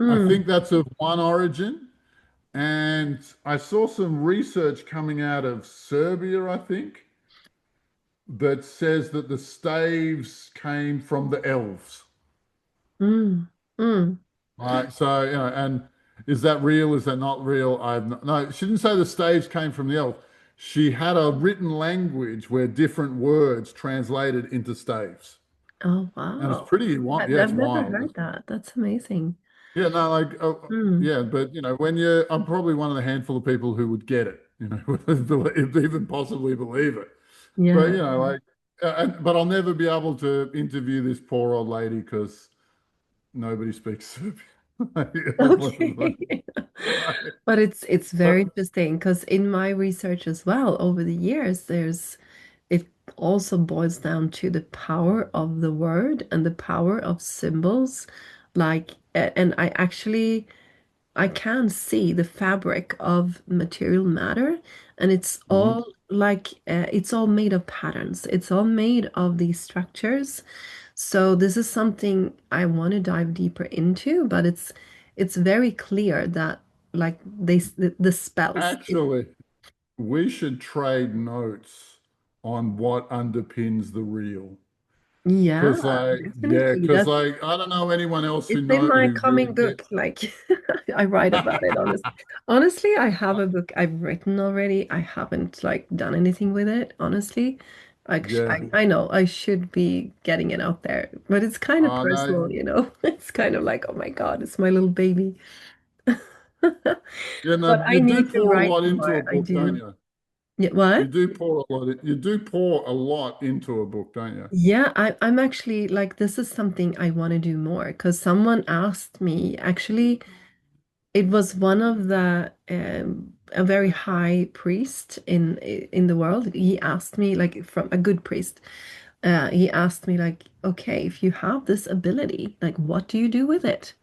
I Mm, think that's of one origin. And I saw some research coming out of Serbia, I think, that says that the staves came from the elves. mm, mm. Right. So, and is that real? Is that not real? No, she didn't say the staves came from the elf. She had a written language where different words translated into staves. Oh, And it's wow. pretty wild. Yeah, it's I've never wild. heard that. That's amazing. Yeah, no, like, Mm, yeah, but when I'm probably one of the handful of people who would get it, would even possibly believe it. But, yeah. like, but I'll never be able to interview this poor old lady because nobody speaks Serbian. Okay. But it's very But interesting because in my research as well over the years, it also boils down to the power of the word and the power of symbols. And I can see the fabric of material matter, and it's Mhm. all it's all made of patterns. It's all made of these structures. So this is something I want to dive deeper into, but it's very clear that like the spells. Actually, we should trade notes on what underpins the real. Yeah, Because definitely. because I don't know anyone else It's in my who really coming book. gets. Like I write about it honestly, I have a book I've written already. I haven't like done anything with it, honestly. Like Yeah. I know I should be getting it out there, but it's kind of No. personal, you know. It's kind of like, oh my God, it's my little baby. Yeah, But no, I you do need to pour a write lot into more. a I book, don't do. you? Yeah, You what? do pour a lot. You do pour a lot into a book, don't you? Yeah, I'm actually like this is something I want to do more because someone asked me actually. It was one of the a very high priest in the world. He asked me like from a good priest. He asked me like, okay, if you have this ability, like what do you do with it?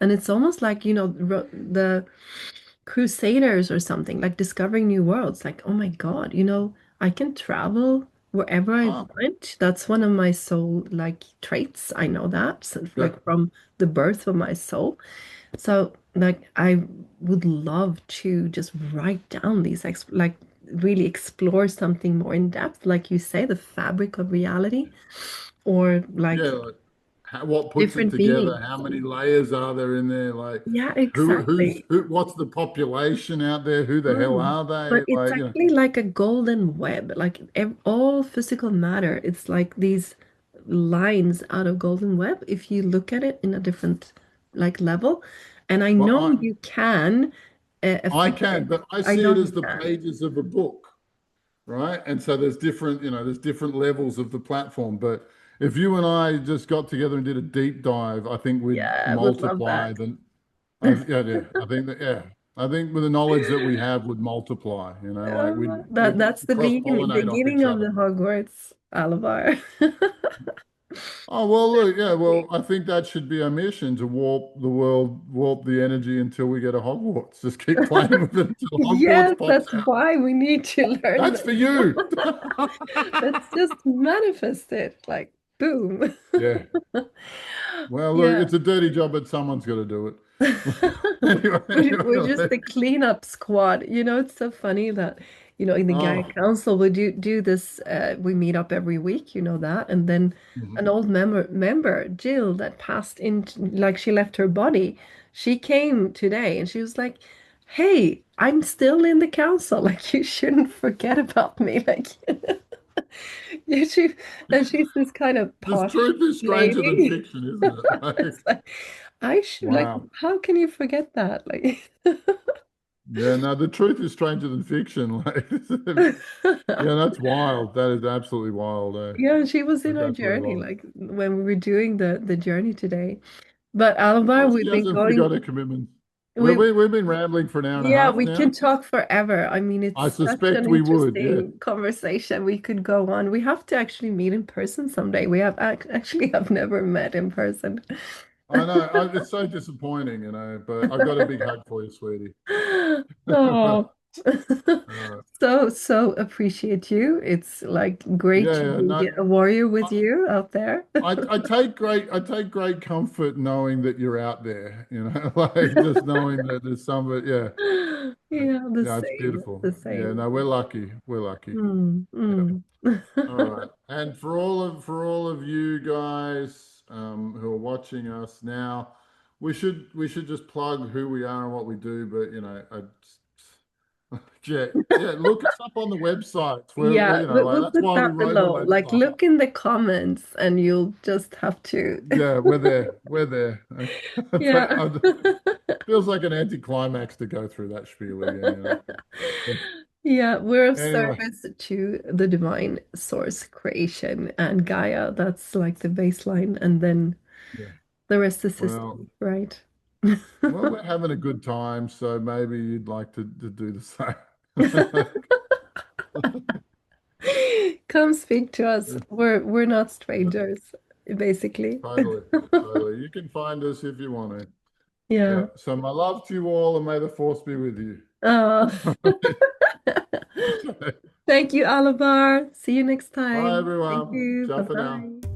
And it's almost like, the crusaders or something, like discovering new worlds. Like, oh my God, I can travel wherever I Oh, want. That's one of my soul like traits. I know that, so, yeah, like from the birth of my soul. So, like, I would love to just write down these, like, really explore something more in depth, like you say, the fabric of reality, or yeah. like Like, what puts it different together? beings. How many layers are there in there? Like, Yeah, exactly. what's the population out there? Who the hell Mm. are But they? it's Like, actually like a golden web, like all physical matter. It's like these lines out of golden web if you look at it in a different like level. And I well, know you can I affect can, it. but I I see know it you as the can. pages of a book, right? And so there's different levels of the platform. But if you and I just got together and did a deep dive, I think we'd Yeah, I would love multiply that. the. Yeah. I think that, yeah. I think with the knowledge that we have would multiply, like we'd That's the cross-pollinate off beginning each of the other. Hogwarts, Alabar. Oh, well, look, yeah, well, I think that should be our mission to warp the world, warp the energy until we get a Hogwarts. Just keep playing with it until Yes, Hogwarts pops that's out. why we need to learn That's this. for you. Let's just manifest it, like boom. Yeah. Well, look, Yeah. it's a dirty job, but someone's got to do it. We're just Anyway. the cleanup squad. It's so funny that, in the Gaia Oh. Council, we do this, we meet up every week, you know that. And then Mhm. an old member, Jill, that passed in, like she left her body, she came today and she was like, hey, I'm still in the council. Like, you shouldn't forget about me. Like, yeah, and she's this kind of This posh truth is stranger than lady. fiction, isn't it? It's like, I should like, Wow. how can you forget that? Like, Yeah, no, the truth is stranger than fiction. Like, yeah, that's wild. That is absolutely wild. yeah, she was in That's our absolutely journey, wild. like when we were doing the journey today. But Alvar, Well, we've she been hasn't forgot going. her commitments. We We've been rambling for an hour and a Yeah, half we can now. talk forever. I mean, it's I such an suspect we would. Yeah. interesting conversation. We could go on. We have to actually meet in person someday. We actually have never met in person. I know. It's so disappointing, but I've got a big hug for you, sweetie. Oh. Uh, So so appreciate you. It's like great Yeah, to yeah, be no, a warrior with I, you out there. I take great comfort knowing that you're out there, like just knowing that there's somebody, yeah, Yeah, the yeah, it's same, beautiful. the Yeah, same. no, we're lucky. We're lucky. Mm, Yeah. mm. All right. And for all of you guys who are watching us now, we should just plug who we are and what we do, but yeah, yeah, look us up on the websites. Yeah, Like we'll that's put why we that wrote the below. Like, website. look in the comments and you'll just have to. Yeah, we're there. We're there. It's like, Yeah. feels like an anticlimax to go through that spiel again. Yeah, we're of Anyway, service to the divine source creation and Gaia. That's like the baseline, and then yeah. the rest is Well, system, right? well, we're having a good time, so maybe you'd like to do the same. Come speak to us. Yeah, We're not yeah, strangers, basically. totally, totally. You can find us if you want to. Yeah. Yeah. So my love to you all, and may the force be with you. Uh, thank you, Alabar. See you next Bye, time. Thank everyone. you. Ciao for now. Bye-bye.